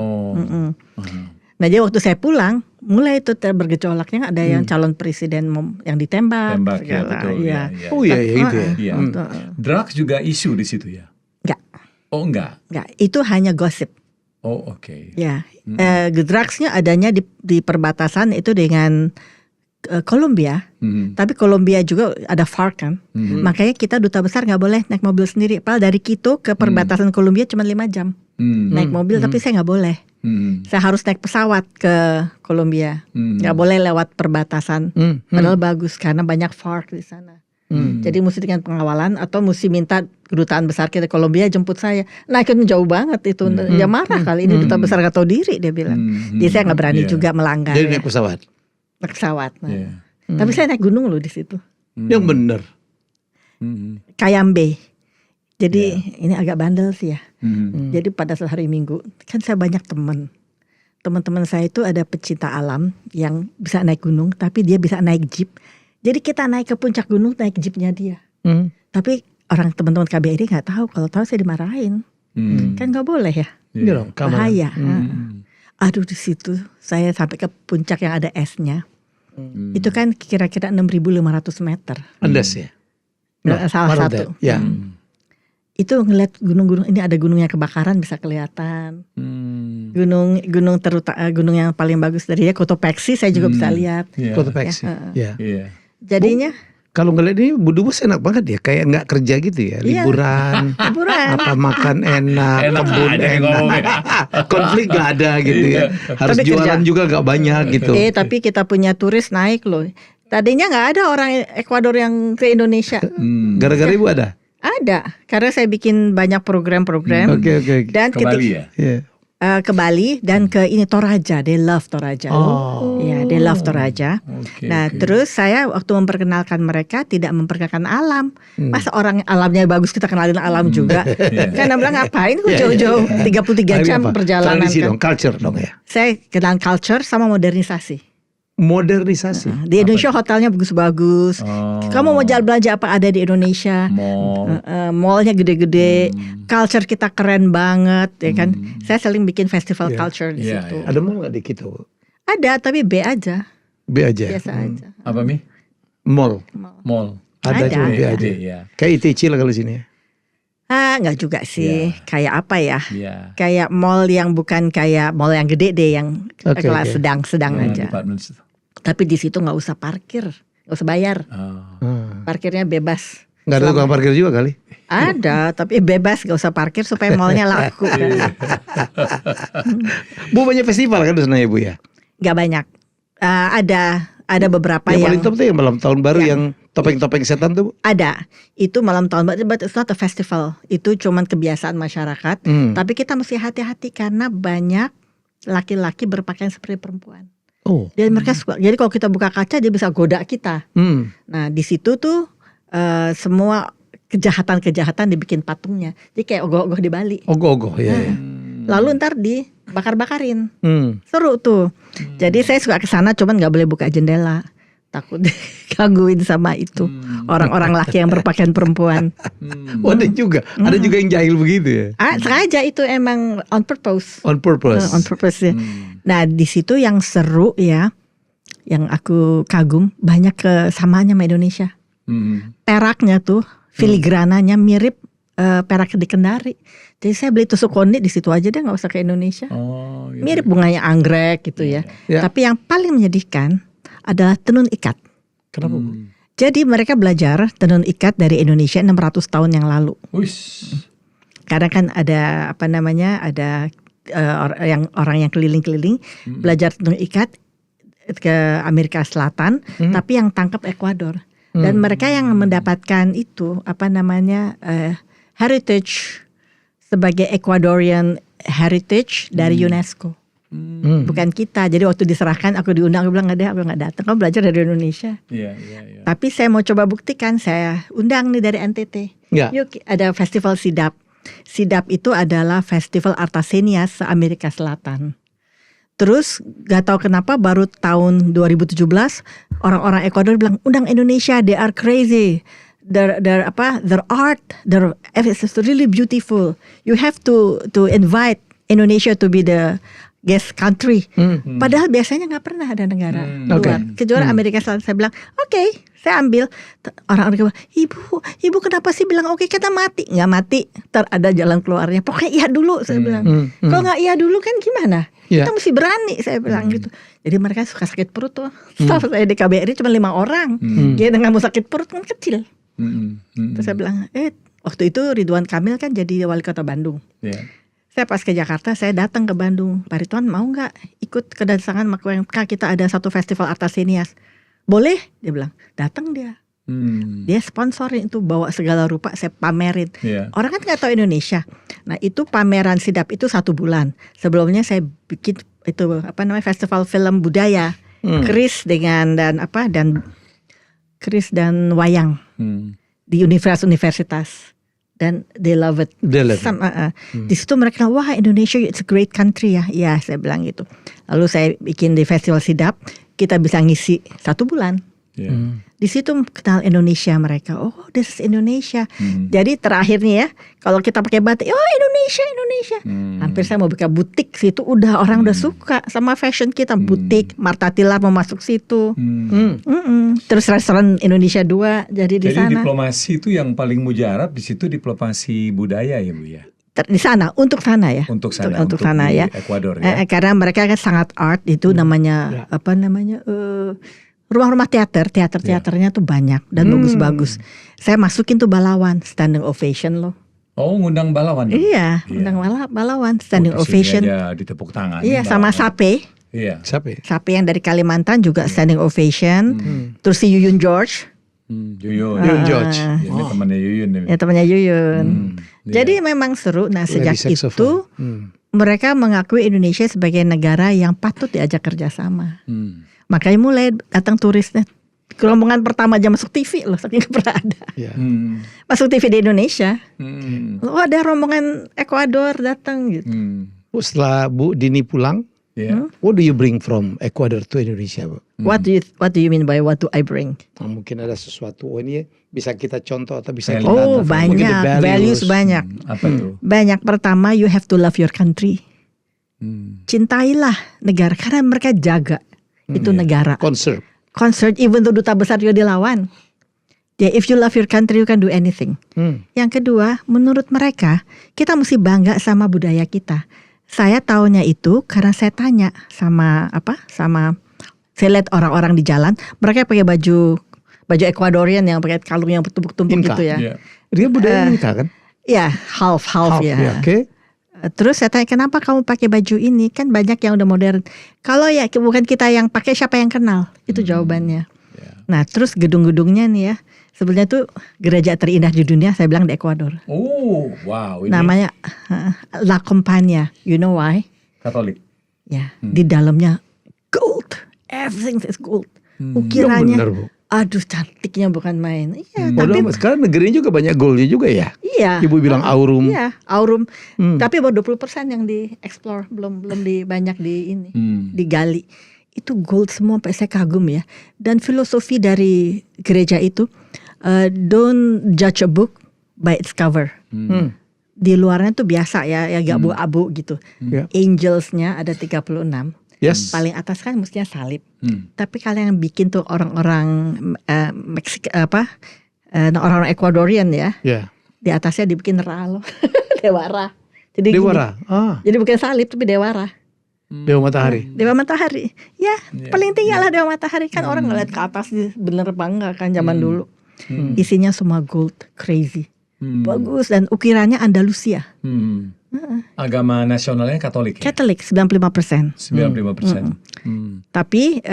Nah jadi waktu saya pulang mulai itu bergejolaknya, ada yang calon presiden yang ditembak. Tembak ya, segala. betul. Iya. Ya. Oh iya itu ya. Iya. Drugs juga isu di situ ya? Enggak, Oh enggak? itu hanya gosip. Oh oke. Ya, drugsnya adanya di perbatasan itu dengan Kolombia. Tapi Kolombia juga ada FARC kan. Makanya kita duta besar nggak boleh naik mobil sendiri. Padahal dari Quito ke perbatasan Kolombia cuma 5 jam naik mobil, tapi saya nggak boleh. Saya harus naik pesawat ke Kolombia. Nggak boleh lewat perbatasan. Padahal bagus karena banyak FARC di sana. Jadi mesti dengan pengawalan atau mesti minta kedutaan besar kita Kolombia jemput saya. Nah itu jauh banget itu. Dia marah kali ini duta besar nggak tahu diri dia bilang. Jadi saya nggak berani juga melanggar. Jadi ya. naik pesawat. Naik pesawat. Nah. Iya. Tapi saya naik gunung loh di situ. Yang bener. Kayambe. Jadi ini agak bandel sih ya. Jadi pada saat hari Minggu kan saya banyak teman-teman saya itu ada pecinta alam yang bisa naik gunung, tapi dia bisa naik jeep. Jadi kita naik ke puncak gunung naik jeepnya dia. Tapi orang teman-teman KBRI nggak tahu. Kalau tahu saya dimarahin. Kan nggak boleh ya. Iya dong, Bahaya. Aduh di situ saya sampai ke puncak yang ada esnya. Itu kan kira-kira 6.500 meter. Andas ya. Salah Part of satu. that. Ya. Itu ngeliat gunung-gunung, ini ada gunung yang kebakaran bisa kelihatan. Gunung yang paling bagus dari dia Cotopaxi saya juga bisa lihat. Iya. Cotopaxi. Ya. Iya. Jadinya Kalau ngeliat ini Bu Dubes enak banget ya, kayak nggak kerja gitu ya, Iya. liburan, liburan. apa makan enak, Enak kebun aja enak, ngomongnya. konflik nggak ada gitu ya, harus Tapi jualan kerja. juga nggak banyak gitu. Tapi kita punya turis naik loh. Tadinya nggak ada orang Ekuador yang ke Indonesia. Gara-gara Ibu ada? Ada, karena saya bikin banyak program-program. Oke. Dan Ke Bali ya? Iya. ke Bali dan ke ini Toraja, they love Toraja. Ya, they love Toraja. Oke, Nah, oke. terus saya waktu memperkenalkan mereka tidak memperkenalkan alam. Masa orang alamnya bagus kita kenalin alam juga. Karena bilang ngapain kok jauh-jauh 33 jam Apa? perjalanan Tradisi kan. dong, culture dong ya. Saya kenal culture sama modernisasi. Modernisasi. Di Indonesia hotelnya bagus-bagus. Oh. Kamu mau jalan belanja apa ada di Indonesia? Mall. Mallnya gede-gede, culture kita keren banget, ya kan? Saya sering bikin festival culture di Iya, situ. iya. Ada mall nggak di Quito? Ada, tapi B aja, B aja. biasa aja. Apa Mi? Mall. Mall. Ada Ada. cuma B aja. Iya. Kayak ITC lah kalau sini ya. Nggak juga sih. Kayak apa ya? Kayak mall yang bukan kayak mall yang gede deh, yang kelas sedang aja. Tapi di situ nggak usah parkir, nggak usah bayar. Parkirnya bebas. Nggak ada tukang parkir juga kali? Ada, tapi bebas, nggak usah parkir supaya mallnya laku. Bu, banyak festival kan di sana ya Bu ya? Nggak banyak. Ada beberapa yang paling top tuh yang malam tahun baru yang topeng-topeng setan tuh Bu? Ada. Itu malam tahun baru, but it's not a festival. Itu cuman kebiasaan masyarakat. Tapi kita mesti hati-hati karena banyak laki-laki berpakaian seperti perempuan. Dan mereka suka. Jadi kalau kita buka kaca dia bisa goda kita. Nah di situ tuh semua kejahatan dibikin patungnya. Jadi kayak ogoh-ogoh di Bali. Ogoh-ogoh ya. Lalu ntar dibakar-bakarin. Seru tuh. Jadi saya suka kesana, cuman nggak boleh buka jendela. Takut gangguin sama itu orang-orang laki yang berpakaian perempuan. Ada juga yang jahil begitu ya. Sengaja itu emang on purpose. On purpose ya. Nah di situ yang seru ya, yang aku kagum banyak kesamaannya sama Indonesia. Peraknya tuh, filigrananya mirip perak di Kendari. Jadi saya beli tusuk konde di situ aja deh, nggak usah ke Indonesia. Gitu. Mirip bunganya anggrek gitu ya. Tapi yang paling menyedihkan adalah tenun ikat. Kenapa? Jadi mereka belajar tenun ikat dari Indonesia 600 tahun yang lalu. Karena kan ada orang yang keliling-keliling belajar tenun ikat ke Amerika Selatan, tapi yang tangkap Ekuador. Dan mereka yang mendapatkan itu heritage sebagai Ecuadorian heritage dari UNESCO. Bukan kita. Jadi waktu diserahkan aku diundang, aku bilang aku nggak datang. Kamu belajar dari Indonesia. Tapi saya mau coba buktikan. Saya undang nih dari NTT. Yuk ada festival Sidap. Sidap itu adalah festival Artesania se-Amerika Selatan. Terus gak tahu kenapa baru tahun 2017 orang-orang Ekuador bilang undang Indonesia, they are crazy. Their art, it's really beautiful. You have to invite Indonesia to be the guest country. Padahal biasanya nggak pernah ada negara luar. Kecuali Amerika Selatan. Saya bilang oke, saya ambil. Orang-orang bilang, ibu kenapa sih bilang oke, kita mati? Nggak mati, ntar ada jalan keluarnya. Pokoknya iya dulu, saya bilang. Kalau nggak iya dulu kan gimana? Kita mesti berani, saya bilang gitu. Jadi mereka suka sakit perut tuh. Staff saya di KBRI cuma 5 orang. Dia dengan mau sakit perut kan kecil. Terus saya bilang, waktu itu Ridwan Kamil kan jadi wali kota Bandung. Saya pas ke Jakarta, saya datang ke Bandung. Pak Ridwan mau nggak ikut kedatangan MK, kita ada satu festival Artesinias. Boleh, dia bilang. Datang dia. Dia sponsorin itu, bawa segala rupa, saya pamerin. Orang kan nggak tahu Indonesia. Nah itu pameran Sidap itu 1 bulan. Sebelumnya saya bikin itu festival film budaya, Kris dan Kris dan wayang di universitas. Dan they love it. Di situ mereka bilang, wah Indonesia it's a great country ya. Ya saya bilang gitu. Lalu saya bikin di festival Sidap, kita bisa ngisi 1 bulan. Di situ kenal Indonesia mereka. Oh, this is Indonesia. Jadi terakhir nih ya, kalau kita pakai batik, oh Indonesia. Hampir saya mau buka butik situ, orang udah suka sama fashion kita. Butik, Marta Tilar mau masuk situ. Terus restoran Indonesia 2 jadi di sana. Jadi diplomasi itu yang paling mujarab di situ, diplomasi budaya ya Bu ya. Di sana, untuk sana ya. Untuk sana ya. Ekuador ya. Karena mereka kan sangat art itu namanya rumah-rumah teaternya tuh banyak dan bagus-bagus. Saya masukin tuh Balawan, standing ovation loh. Oh, ngundang Balawan. Iya, undang Balawan, standing ovation. Aja ditepuk tangan. Iya, sama Sape. Iya. Sape yang dari Kalimantan juga standing ovation. Terus si Yuyun George. Yuyun George. Ini temannya Yuyun. Ya temannya Yuyun. Jadi memang seru. Nah sejak itu mereka mengakui Indonesia sebagai negara yang patut diajak kerjasama. Makanya mulai datang turisnya. Rombongan pertama aja masuk TV loh, saking pernah ada. Masuk TV di Indonesia. Oh ada rombongan Ekuador datang gitu. Setelah Bu Dini pulang, what do you bring from Ecuador to Indonesia, Bu? What do you mean by what do I bring? Mungkin ada sesuatu ini bisa kita contoh atau bisa kita banyak values banyak. Apa tuh? Banyak. Pertama, you have to love your country. Cintailah negara karena mereka jaga itu negara. Concert Even though duta besar juga dilawan. If you love your country, you can do anything. Yang kedua, menurut mereka, kita mesti bangga sama budaya kita. Saya taunya itu karena saya tanya sama saya lihat orang-orang di jalan, mereka pakai baju Ecuadorian yang pakai kalung yang bertumpuk-tumpuk gitu ya. Yeah. Dia budaya Inca kan? Ya, half ya. Yeah, okay. Terus saya tanya, kenapa kamu pakai baju ini? Kan banyak yang udah modern. Kalau ya bukan kita yang pakai, siapa yang kenal? Itu jawabannya. Yeah. Nah, terus gedung-gedungnya nih ya. Sebenarnya tuh gereja terindah di dunia, saya bilang di Ekuador. Oh, wow. Ini Namanya La Compañía. You know why? Katolik. Ya, di dalamnya gold. Everything is gold. Yang Ukirannya. benar, Bu. Aduh, cantiknya bukan main. Iya, Padahal tapi sekarang negerinya juga banyak goldnya juga ya. iya. Ibu bilang aurum. Iya, aurum. Tapi baru 20% yang di-explore, belum banyak digali. Itu gold semua, sampai saya kagum ya. Dan filosofi dari gereja itu, don't judge a book by its cover. Di luarnya tuh biasa ya agak abu-abu gitu. Yeah. Angelsnya ada 36. Yes. Paling atas kan mestinya salib. Tapi kalian yang bikin tuh orang-orang orang-orang Ecuadorian ya. Yeah. Di atasnya dibikin ralo, dewara. Jadi Dewara. jadi bukan salib tapi dewara. Dewa matahari. Dewa matahari. Ya, paling tinggi lah dewa matahari kan orang ngeliat ke atas bener apa enggak kan zaman dulu. Isinya semua gold, crazy. Bagus dan ukirannya Andalusia. Agama nasionalnya Katolik ya? Katolik 95%. 95%. Tapi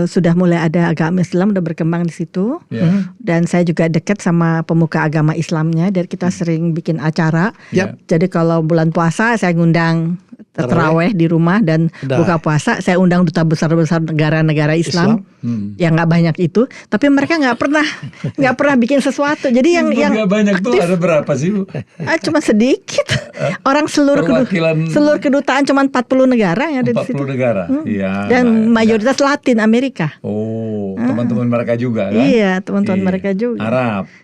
sudah mulai ada agama Islam udah berkembang di situ. Yeah. Dan saya juga dekat sama pemuka agama Islamnya dan kita sering bikin acara. Yap. Jadi kalau bulan puasa saya ngundang terawih di rumah dan buka puasa saya undang duta besar-besar negara-negara Islam. Yang nggak banyak itu, tapi mereka nggak pernah bikin sesuatu. Jadi yang nggak banyak tuh ada berapa sih, Bu? Cuma sedikit. Orang seluruh kedutaan cuma 40 negara yang ada di situ. 40 negara. Iya. Dan mayoritas Latin Amerika. Oh, teman-teman mereka juga kan? Iya, teman-teman mereka juga.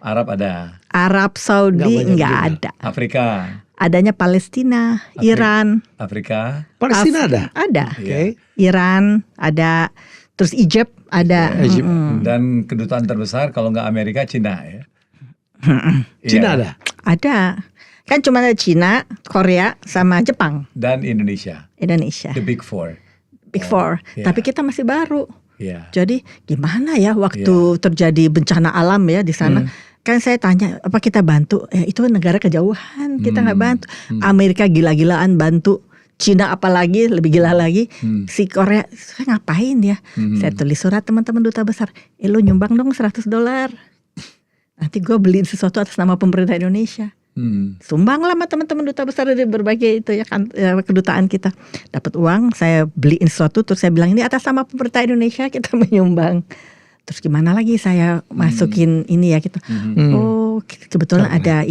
Arab ada. Arab Saudi nggak ada. Afrika. Adanya Palestina, Iran. Afrika. Palestina ada. Ada. Oke. Iran ada. Terus Egypt ada. Egypt. Dan kedutaan terbesar kalau nggak Amerika, Cina ya. Cina Iya. ada. Ada. Kan cuma ada Cina, Korea, sama Jepang. Dan Indonesia. The Big Four. Big Four. iya. Tapi kita masih baru. Iya. Jadi gimana ya waktu terjadi bencana alam ya di sana. Kan saya tanya, apa kita bantu? Itu negara kejauhan, kita nggak bantu. Amerika gila-gilaan bantu. Cina apalagi lebih gila lagi. Si Korea, saya ngapain ya? Saya tulis surat teman-teman duta besar. Lo nyumbang dong $100. Nanti gue beliin sesuatu atas nama pemerintah Indonesia. Sumbang lah sama teman-teman duta besar dari berbagai itu ya kan kedutaan kita. Dapat uang, saya beliin sesuatu, terus saya bilang ini atas nama pemerintah Indonesia kita menyumbang. Terus gimana lagi saya masukin ini ya gitu. Oh, kebetulan ada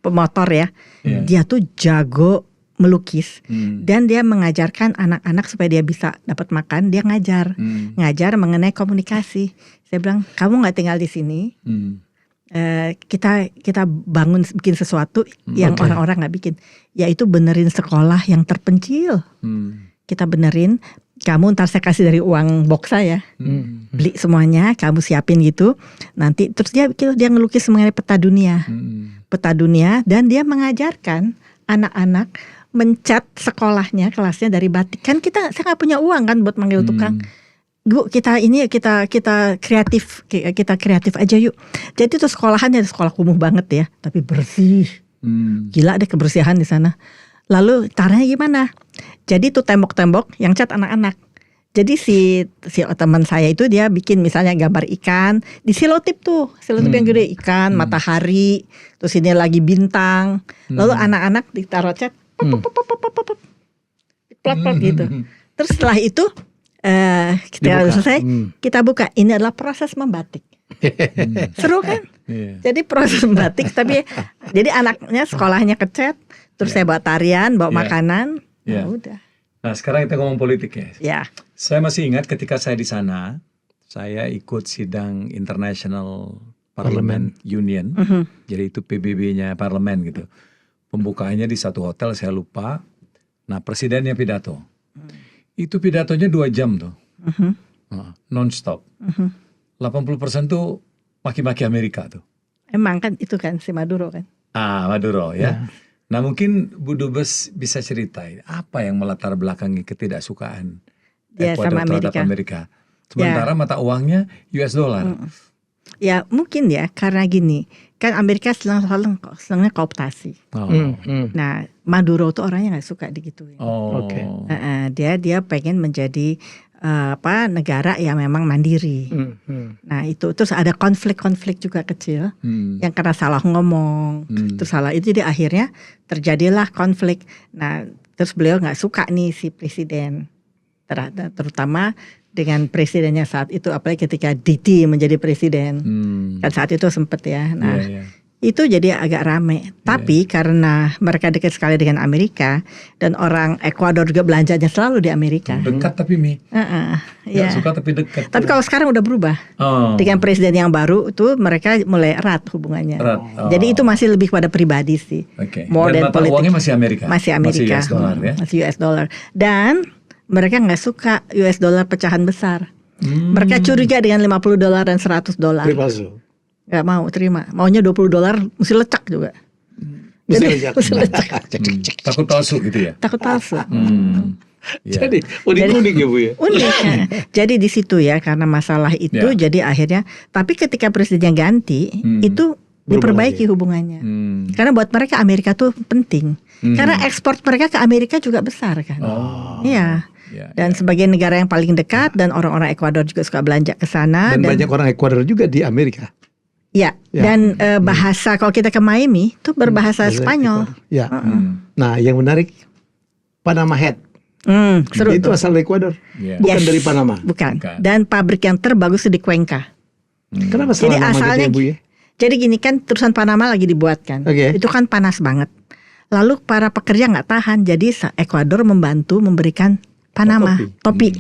pemotor ya. Dia tuh jago melukis dan dia mengajarkan anak-anak supaya dia bisa dapat makan. Dia ngajar mengenai komunikasi. Saya bilang kamu nggak tinggal di sini. Kita bikin sesuatu yang orang-orang nggak bikin, yaitu benerin sekolah yang terpencil. Kita benerin. Kamu ntar saya kasih dari uang box saya, beli semuanya, kamu siapin gitu. Nanti terus dia ngelukis mengenai peta dunia, dan dia mengajarkan anak-anak mencat sekolahnya, kelasnya dari batik. Kan saya nggak punya uang kan buat manggil tukang. Bu, kita kreatif aja yuk. Jadi tuh sekolahannya sekolah kumuh banget ya, tapi bersih. Gila deh kebersihan di sana. Lalu caranya gimana? Jadi tuh tembok-tembok yang cat anak-anak. Jadi si teman saya itu dia bikin misalnya gambar ikan di selotip yang gede ikan, matahari, terus ini lagi bintang. Lalu anak-anak ditaruh cat, plat-plat gitu. Terus setelah itu kita selesai, kita buka. Ini adalah proses membatik. Seru kan? Jadi proses membatik, tapi jadi anaknya sekolahnya kecat. Terus saya bawa tarian, bawa makanan, udah. Nah sekarang kita ngomong politik ya. Ya. Saya masih ingat ketika saya di sana, saya ikut sidang International Parliament Union. Jadi itu PBB-nya parlemen gitu. Pembukaannya di satu hotel, saya lupa. Nah presidennya pidato. Itu pidatonya 2 jam tuh, non-stop. 80% tuh maki-maki Amerika tuh. Emang kan itu kan si Maduro kan. Maduro ya. Nah mungkin Bu Dubes bisa ceritain apa yang melatar belakangi ketidaksukaan Ekuador sama terhadap Amerika. Sementara mata uangnya US dollar. Ya mungkin ya karena gini, kan Amerika senangnya kooptasi. Nah Maduro tuh orangnya nggak suka digituin. Dia pengen menjadi negara yang memang mandiri. Nah itu terus ada konflik-konflik juga kecil yang karena salah ngomong, terus salah itu jadi akhirnya terjadilah konflik. Nah terus beliau nggak suka nih si presiden, terutama dengan presidennya saat itu, apalagi ketika Didi menjadi presiden, kan saat itu sempet ya. Nah itu jadi agak rame. Tapi karena mereka dekat sekali dengan Amerika dan orang Ekuador juga belanjanya selalu di Amerika. Dekat tapi Ya. Suka tapi dekat. Tapi kalau sekarang udah berubah. Dengan presiden yang baru itu mereka mulai erat hubungannya. Jadi itu masih lebih pada pribadi sih. More dan mata uangnya masih Amerika. Masih Amerika. Masih US dollar ya. Masih US dollar. Dan mereka nggak suka US dollar pecahan besar. Mereka curiga dengan $50 dan $100. Gak mau terima, maunya $20 mesti lecak juga. Jadi mesti lecak. Takut palsu gitu ya? Takut palsu. Jadi unik ya Bu ya. Unik. Jadi di situ ya karena masalah itu jadi akhirnya. Tapi ketika presidennya ganti itu diperbaiki hubungannya. Karena buat mereka Amerika tuh penting. Karena ekspor mereka ke Amerika juga besar kan. Iya. Dan sebagai negara yang paling dekat dan orang-orang Ekuador juga suka belanja ke sana. Dan banyak orang Ekuador juga di Amerika. Ya, dan bahasa kalau kita ke Miami itu berbahasa Spanyol. Ya. Nah, yang menarik Panama Hat. Seru itu asal Ekuador, bukan dari Panama. Bukan. Dan pabrik yang terbagus di Cuenca. Kenapa salah nama asalnya, gitu ya Bu ya? Jadi gini kan terusan Panama lagi dibuatkan. Itu kan panas banget. Lalu para pekerja nggak tahan, jadi Ekuador membantu memberikan Panama topi.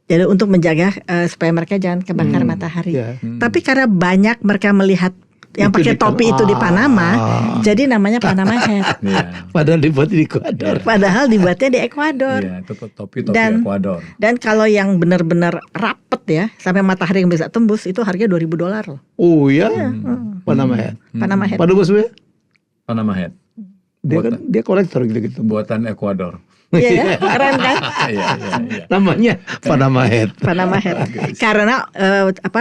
Jadi untuk menjaga supaya mereka jangan kebakar matahari. Tapi karena banyak mereka melihat yang pakai topi itu di Panama, jadi namanya Panama Hat. Padahal dibuat di Ekuador. Padahal dibuatnya di Ekuador. Topi Ekuador. Dan kalau yang benar-benar rapet ya, sampai matahari yang bisa tembus itu harganya $2.000 loh. Oh ya, Panama Hat. Panama Hat. Pak Dubes ya? Panama Hat. Dia kolektor gitu-gitu. Buatan Ekuador. Iya, keren kan? Namanya Panama Hat. Panama Hat. Karena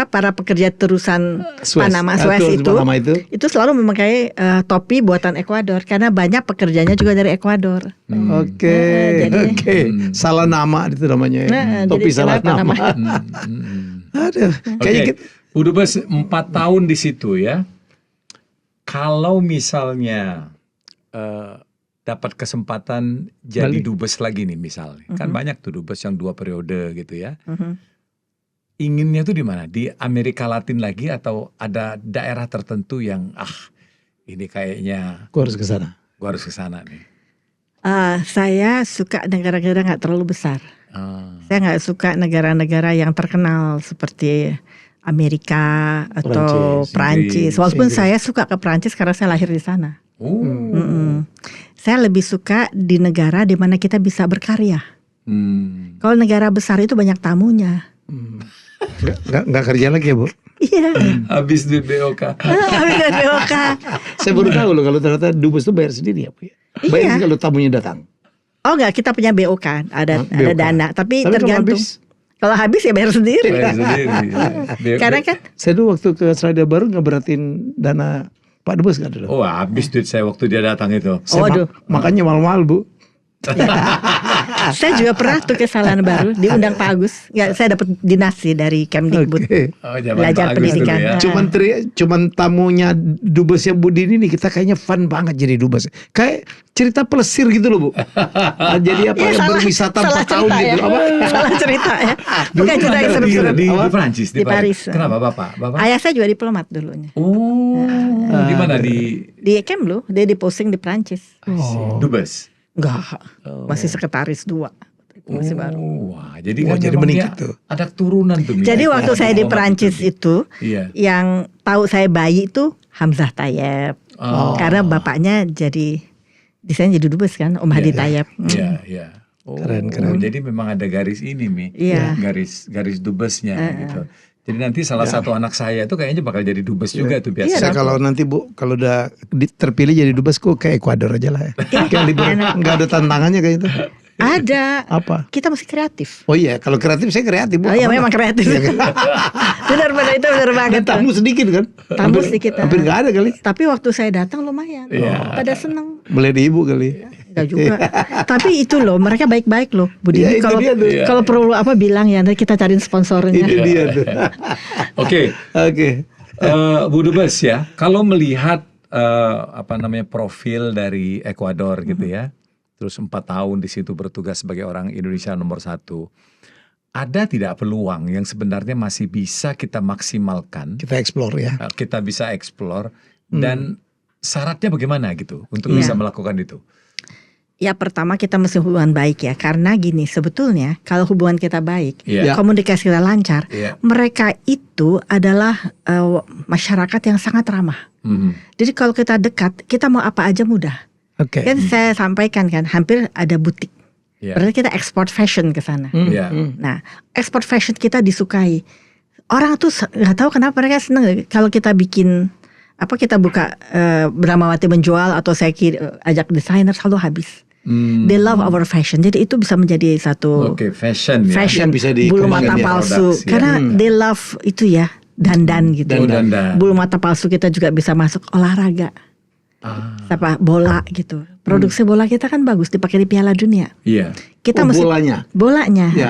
para pekerja terusan Panama Suez itu selalu memakai topi buatan Ekuador karena banyak pekerjanya juga dari Ekuador. Oke. Salah nama itu namanya. Topi salah nama. Aduh. Bu Dubes 4 tahun di situ ya. Kalau misalnya dapat kesempatan jadi dubes lagi nih misalnya. Kan banyak tuh dubes yang 2 periode gitu ya. Inginnya tuh di mana? Di Amerika Latin lagi atau ada daerah tertentu yang ini kayaknya gua harus ke sana. Gua harus ke sana nih. Saya suka negara-negara nggak terlalu besar. Saya nggak suka negara-negara yang terkenal seperti Amerika atau Prancis. Walaupun saya suka ke Prancis karena saya lahir di sana. Saya lebih suka di negara di mana kita bisa berkarya. Kalau negara besar itu banyak tamunya. Nggak kerja lagi ya Bu? Iya. Habis duit BOK. Habis duit BOK. Saya baru tahu loh kalau ternyata dubes itu bayar sendiri ya Bu ya? Bayar sih kalau tamunya datang. Oh enggak, kita punya BOK, ada dana, tapi tergantung. Kalau habis ya bayar sendiri. Karena kan saya dulu waktu ke Selandia Baru ngeberatin dana Pak Dubes kan dulu. Oh habis duit saya waktu dia datang itu. Makanya mahal-mahal Bu. Saya juga pernah tuh ke Selandia Baru diundang Pak Agus. Ya, saya dapat dinasti dari Kemdikbud. Belajar pendidikan. Ya. Cuman tamunya dubesnya Bu Dini nih kita kayaknya fun banget jadi dubes. Kayak cerita pelesir gitu loh Bu. Jadi berwisata 4 tahun ya. gitu. Salah cerita ya. Bukan cerita yang seru-seru. Di Prancis, di Paris. Kenapa Bapak? Ayah saya juga diplomat dulunya. Di mana di Kemlu, dia diposting di Prancis. Dubes. Enggak, masih sekretaris 2. Masih baru. Wah, jadi meningkat tuh. Ada turunan tuh. Jadi waktu saya di Prancis itu, yang tahu saya bayi itu Hamzah Tayeb. Karena bapaknya jadi desain jadi dubes kan, Om Hadi Tayeb. Iya. Keren. Jadi memang ada garis ini Mi. Garis dubesnya gitu. Jadi nanti salah satu anak saya itu kayaknya bakal jadi dubes juga tuh biasa. Saya kalau nanti Bu, kalau udah terpilih jadi dubes, kok ke Ekuador aja lah ya. Kayak nggak ada tantangannya kayak itu. Ada. Apa? Kita mesti kreatif. Oh iya, kalau kreatif saya kreatif Bu. Oh iya, memang kreatif. Benar itu benar banget. Dan tamu sedikit kan? Tamu sedikit. Hampir nggak ada kali. Tapi waktu saya datang lumayan. Pada seneng. Boleh di Ibu kali. Enggak juga. Tapi itu loh, mereka baik-baik loh. Budi, Ya, kalau perlu apa bilang ya, nanti kita cariin sponsornya. Itu dia tuh. Oke. Bu Dubes ya, kalau melihat profil dari Ekuador gitu ya, terus 4 tahun di situ bertugas sebagai orang Indonesia nomor 1, ada tidak peluang yang sebenarnya masih bisa kita maksimalkan? Kita explore ya. Kita bisa explore dan syaratnya bagaimana gitu untuk bisa melakukan itu? Ya pertama kita mesti hubungan baik ya, karena gini sebetulnya kalau hubungan kita baik, komunikasi kita lancar, mereka itu adalah masyarakat yang sangat ramah. Jadi kalau kita dekat, kita mau apa aja mudah. Kan saya sampaikan kan, hampir ada butik. Berarti kita ekspor fashion ke sana. Nah, ekspor fashion kita disukai. Orang tuh nggak tahu kenapa mereka seneng kalau kita bikin kita buka Bramawati menjual atau saya ajak desainer selalu habis. They love our fashion. Jadi itu bisa menjadi satu fashion bisa bulu mata palsu. Karena they love itu ya, dandan gitu. Bulu mata palsu kita juga bisa masuk olahraga. Bola gitu. Produksi bola kita kan bagus, dipakai di Piala Dunia. Kita mesti bolanya. Ya,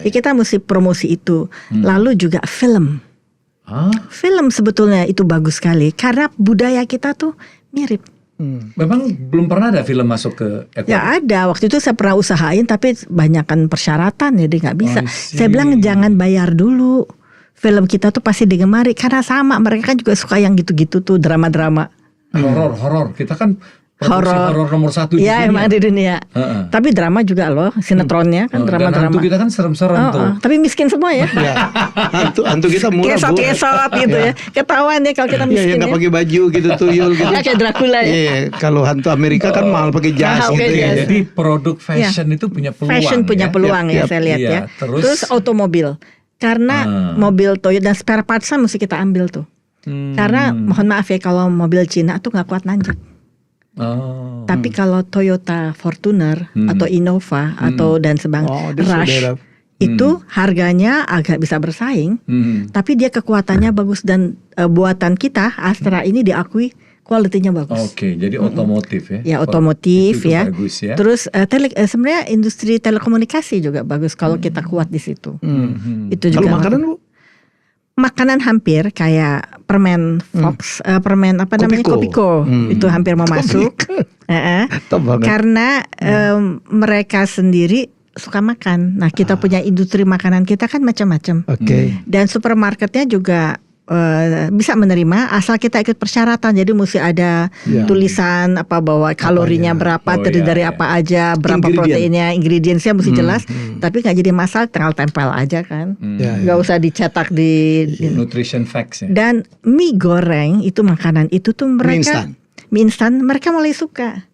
kita mesti promosi itu. Lalu juga film. Film sebetulnya itu bagus sekali karena budaya kita tuh mirip. Memang belum pernah ada film masuk ke Ekuador? Ya ada, waktu itu saya pernah usahain tapi banyakkan persyaratan jadi nggak bisa. Saya bilang jangan bayar dulu. Film kita tuh pasti digemari karena sama, mereka kan juga suka yang gitu-gitu tuh, drama-drama. Horor, kita kan horor nomor 1 di dunia. Ya emang di dunia. Tapi drama juga loh, sinetronnya kan drama-drama. Hantu kita kan serem-serem tuh. Tapi miskin semua ya. Hantu kita murah Bu. Kesot gitu ya. Ketahuan ya kalau kita miskin. Iya, nggak pakai baju gitu, tuyul gitu. Kayak Dracula ya. Iya, kalau hantu Amerika kan mahal pakai jas gitu ya. Jadi produk fashion itu punya peluang. Fashion punya peluang ya, saya lihat ya. Terus otomobil. Karena mobil Toyota dan spare parts-nya mesti kita ambil tuh. Karena mohon maaf ya, kalau mobil Cina tuh nggak kuat nanjak. Tapi kalau Toyota Fortuner atau Innova atau dan Rush itu harganya agak bisa bersaing, tapi dia kekuatannya bagus dan buatan kita Astra ini diakui kualitinya bagus. Jadi otomotif ya. Ya otomotif itu ya. Bagus ya. Terus sebenarnya industri telekomunikasi juga bagus kalau kita kuat di situ. Itu juga. Kalau makanan Bu? Makanan hampir kayak permen Fox, permen Kopiko. Itu hampir mau masuk. Karena mereka sendiri suka makan. Nah kita punya industri makanan kita kan macam-macam. Dan supermarketnya juga bisa menerima asal kita ikut persyaratan. Jadi mesti ada tulisan bahwa kalorinya berapa, terdiri dari apa aja, berapa proteinnya, ingredientsnya mesti jelas. Tapi nggak jadi masalah, tinggal tempel aja kan. Nggak usah dicetak di nutrition facts ya. Dan mie goreng itu makanan itu tuh mereka mie instan mereka mulai suka.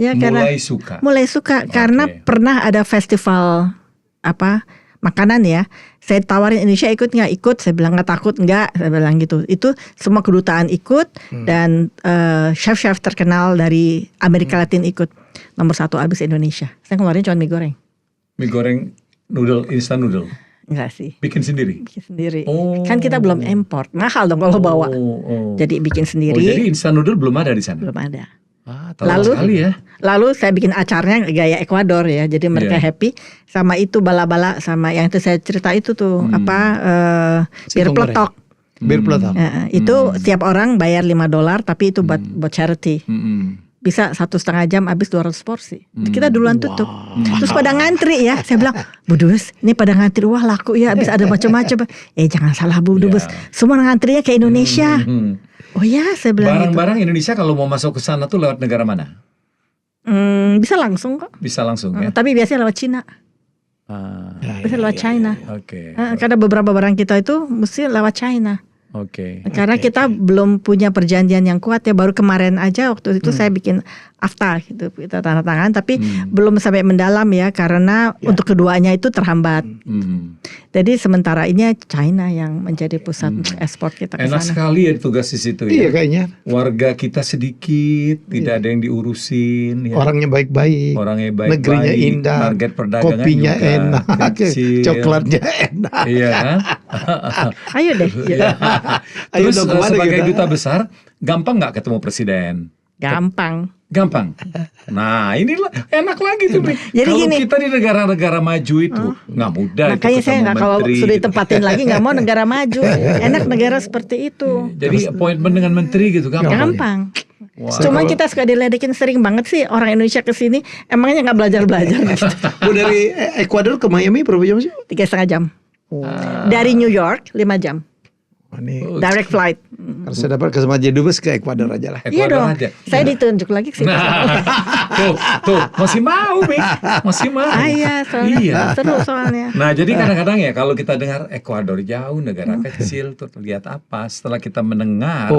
Ya karena mulai suka karena pernah ada festival makanan ya. Saya tawarin Indonesia ikut nggak? Ikut. Saya bilang nggak takut, nggak. Saya bilang gitu. Itu semua kedutaan ikut dan chef-chef terkenal dari Amerika Latin ikut. Nomor 1 habis Indonesia. Saya ngeluarin cuma mie goreng. Mie goreng noodle, instant noodle? Enggak sih. Bikin sendiri? Bikin sendiri. Kan kita belum import. Mahal dong kalau bawa. Jadi bikin sendiri. Jadi instant noodle belum ada di sana? Belum ada. Sekali ya. Lalu saya bikin acaranya gaya Ekuador ya. Jadi mereka happy sama itu bala-bala sama yang itu saya cerita itu tuh bir peletok. Bir peletok. Itu tiap orang bayar $5 tapi itu buat charity. Bisa 1,5 jam habis 200 porsi. Kita duluan tutup. Terus pada ngantri ya. Saya bilang, Bu Dubes, ini pada ngantri, wah laku ya, habis ada macam-macam. Jangan salah Bu Dubes, semua ngantrinya ke Indonesia. Oh ya, saya bilang barang-barang Indonesia kalau mau masuk ke sana tuh lewat negara mana? Bisa langsung kok. Bisa langsung ya. Tapi biasanya lewat Cina. Bisa lewat China. Karena beberapa barang kita itu mesti lewat China. Karena kita belum punya perjanjian yang kuat ya. Baru kemarin aja waktu itu saya bikin AFTA gitu kita tanda tangan, tapi belum sampai mendalam ya karena untuk keduanya itu terhambat. Jadi sementara ini China yang menjadi pusat ekspor kita ke sana. Enak sekali ya tugas di situ ya. Iya kayaknya. Warga kita sedikit, tidak ada yang diurusin. Ya. Orangnya baik-baik. Orangnya baik-baik. Negerinya indah. Target perdagangan kopinya juga enak. kecil. Coklatnya enak. Iya kan? Ayo deh. Iya. Ayo Terus dong, kemana sebagai kita? duta besar, gampang nggak ketemu presiden? Gampang. Gampang. Nah inilah enak lagi tuh nih. Jadi kalau gini, kita di negara-negara maju itu nggak mudah. Makanya itu saya nggak, kalau menteri, sudah gitu. ditempatin lagi nggak mau negara maju. Enak negara seperti itu. Jadi appointment dengan menteri gitu gampang. Gampang. Wah. Cuma kita suka diledekin sering banget sih orang Indonesia ke sini. Emangnya nggak belajar gitu. Bu dari Ekuador ke Miami berapa jam sih? 3,5 jam. Dari New York 5 jam. Ini Direct flight. harus dapat kesempatan dubes ke Ekuador aja lah. Iya Ekuador dong. aja. Saya ditunjuk lagi sih. tuh masih mau Mi, masih mau. Iya, soalnya Iya. seru soalnya. Nah jadi kadang-kadang ya kalau kita dengar Ekuador jauh negara kecil tuh lihat apa, setelah kita mendengar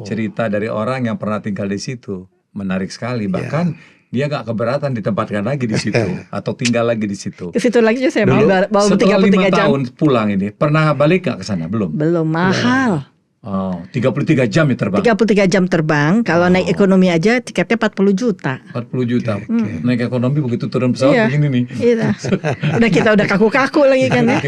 cerita dari orang yang pernah tinggal di situ, menarik sekali. Bahkan dia gak keberatan ditempatkan lagi di situ atau tinggal lagi di situ. Ke situ lagi saya mau bawa Setelah 33 5 jam. tahun pulang ini, pernah balik gak ke sana? Belum? Belum, mahal. Oh, 33 jam ya terbang? 33 jam terbang. Kalau naik ekonomi aja tiketnya 40 juta. 40 juta. Naik ekonomi begitu turun pesawat Iya. begini nih. Iya. Kita udah kaku-kaku lagi kan ya.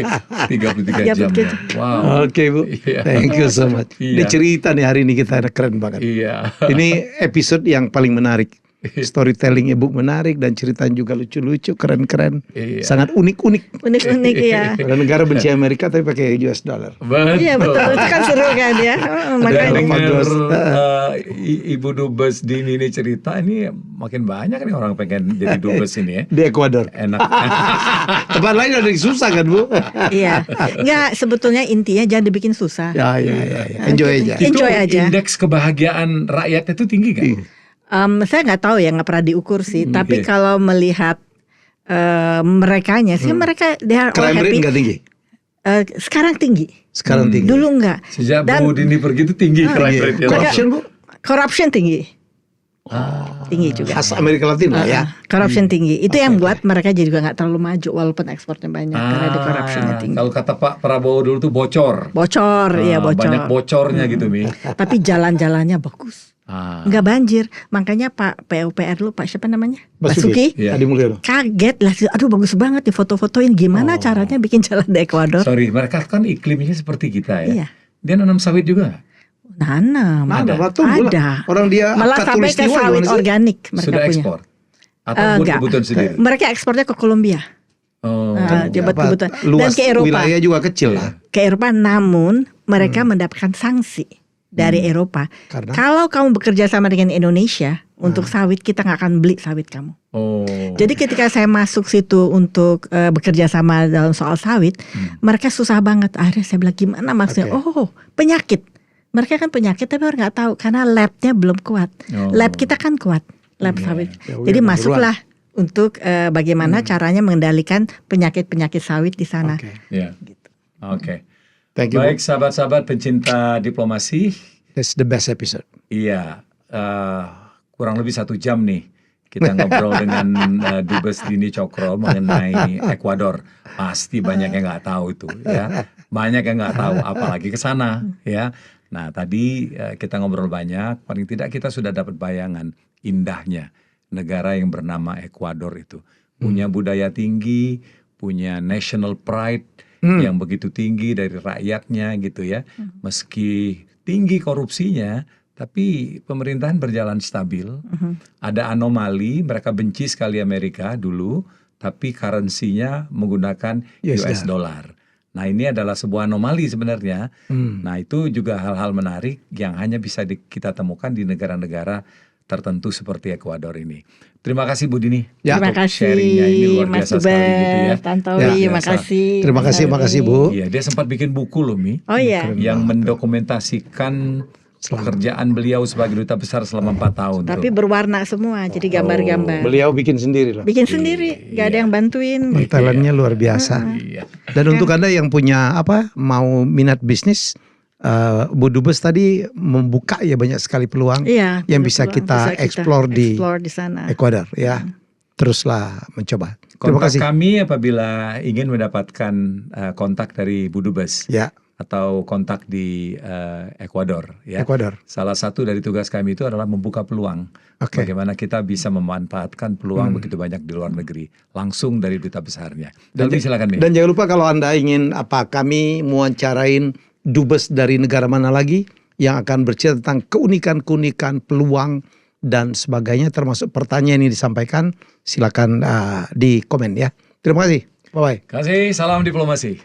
33 jam ya. Wow. Oke Bu, Iya. thank you so much. Ini Iya. cerita nih hari ini kita keren banget. Iya. Ini episode yang paling menarik. Storytelling Ibu menarik dan ceritanya juga lucu-lucu, keren-keren, Iya. sangat unik-unik. Unik-unik ya. Ada negara benci Amerika tapi pakai US dollar. Betul. Iya betul, itu kan seru kan ya. Dan Makanya dengar Bagus. Ibu Dubes Dini ini cerita ini makin banyak nih orang pengen jadi Dubes ini ya. Di Ekuador. Enak. Tempat lain ada yang susah kan Bu? iya. Enggak, sebetulnya intinya jangan dibikin susah. Ya. Enjoy aja. Itu Enjoy aja. indeks kebahagiaan rakyatnya itu tinggi kan? Saya nggak tahu ya, nggak pernah diukur sih. Tapi iya. kalau melihat merekanya sih mereka they are all Crime rate happy. nggak tinggi? Sekarang tinggi. Sekarang tinggi. Dulu enggak. Sejak Dan Bu Dini pergi itu tinggi crime rate-nya. Corruption Bu? corruption tinggi. Tinggi juga. Khas Amerika Latin lah ya. Corruption tinggi. Itu yang buat mereka jadi juga nggak terlalu maju walaupun ekspornya banyak karena di corruptionnya tinggi. Kalau kata Pak Prabowo dulu tuh bocor. Bocor, iya bocor. Banyak bocornya gitu Mi. Tapi jalan-jalannya bagus. Nggak banjir. Makanya Pak PUPR dulu, Pak siapa namanya? Basuki. Iya. Adi Mulyono. Kaget lah, aduh bagus banget di foto-fotoin. Gimana caranya bikin jalan di Ekuador? Sorry, mereka kan iklimnya seperti kita ya. Iya. Dia nanam sawit juga nggak? Nanam. Ada. Orang dia Malah sampai ke katulistiwa sawit gimana sih? organik mereka Sudah punya. ekspor? Atau buat Enggak. kebutuhan sendiri? Mereka ekspornya ke Kolombia. Oh. Dia buat kebutuhan. Dan Luas ke Eropa. wilayah juga kecil lah. Ke Eropa, namun mereka mendapatkan sanksi dari Eropa. Karena? Kalau kamu bekerja sama dengan Indonesia untuk sawit, kita nggak akan beli sawit kamu. Oh. Jadi ketika saya masuk situ untuk bekerja sama dalam soal sawit, mereka susah banget. Akhirnya saya bilang gimana maksudnya? Oh, penyakit. Mereka kan penyakit tapi orang nggak tahu karena labnya belum kuat. Lab kita kan kuat, lab sawit. Ya, Jadi udah masuklah untuk bagaimana caranya mengendalikan penyakit-penyakit sawit di sana. Oke. Ya. Oke. Thank you. Baik sahabat-sahabat pencinta diplomasi. That's the best episode. Iya. Kurang lebih 1 jam nih kita ngobrol dengan Dubes Dini Cokro mengenai Ekuador. Pasti banyak yang nggak tahu itu ya. Banyak yang nggak tahu apalagi ke sana ya. Nah tadi kita ngobrol banyak, paling tidak kita sudah dapat bayangan indahnya negara yang bernama Ekuador itu. Punya budaya tinggi, punya national pride yang begitu tinggi dari rakyatnya gitu ya. Meski tinggi korupsinya, tapi pemerintahan berjalan stabil. Ada anomali, mereka benci sekali Amerika dulu, tapi currency-nya menggunakan US dollar. Nah ini adalah sebuah anomali sebenarnya. Nah itu juga hal-hal menarik yang hanya bisa kita temukan di negara-negara tertentu seperti Ekuador ini. Terima kasih Bu Dini. Ya. Terima kasih Sharingnya ini luar Mas biasa sekali gitu ya. Tantowi, Ya, makasih. Terima kasih, Mas makasih Ardi. Bu. Iya, dia sempat bikin buku loh Mi. Oh iya. Yang mendokumentasikan pekerjaan beliau sebagai duta besar selama 4 tahun. Tapi tuh. berwarna semua, jadi gambar-gambar. Beliau bikin sendiri lah. Bikin sendiri, gak ada yang bantuin. Talentnya luar biasa. Iya. Dan untuk Anda yang punya mau minat bisnis, Bu Dubes tadi membuka ya banyak sekali peluang yang bisa kita explore di sana. Ekuador ya. Teruslah mencoba. Terima Kontak kasih. kami apabila ingin mendapatkan kontak dari Bu Dubes. Ya. Atau kontak di Ekuador ya. Ekuador. Salah satu dari tugas kami itu adalah membuka peluang. Bagaimana kita bisa memanfaatkan peluang begitu banyak di luar negeri langsung dari duta besarnya. Silakan, dan jangan lupa kalau Anda ingin kami mewawancarain dubes dari negara mana lagi yang akan bercerita tentang keunikan-keunikan peluang dan sebagainya, termasuk pertanyaan yang disampaikan, silakan di komen ya. Terima kasih. Bye bye. Kasih, salam diplomasi.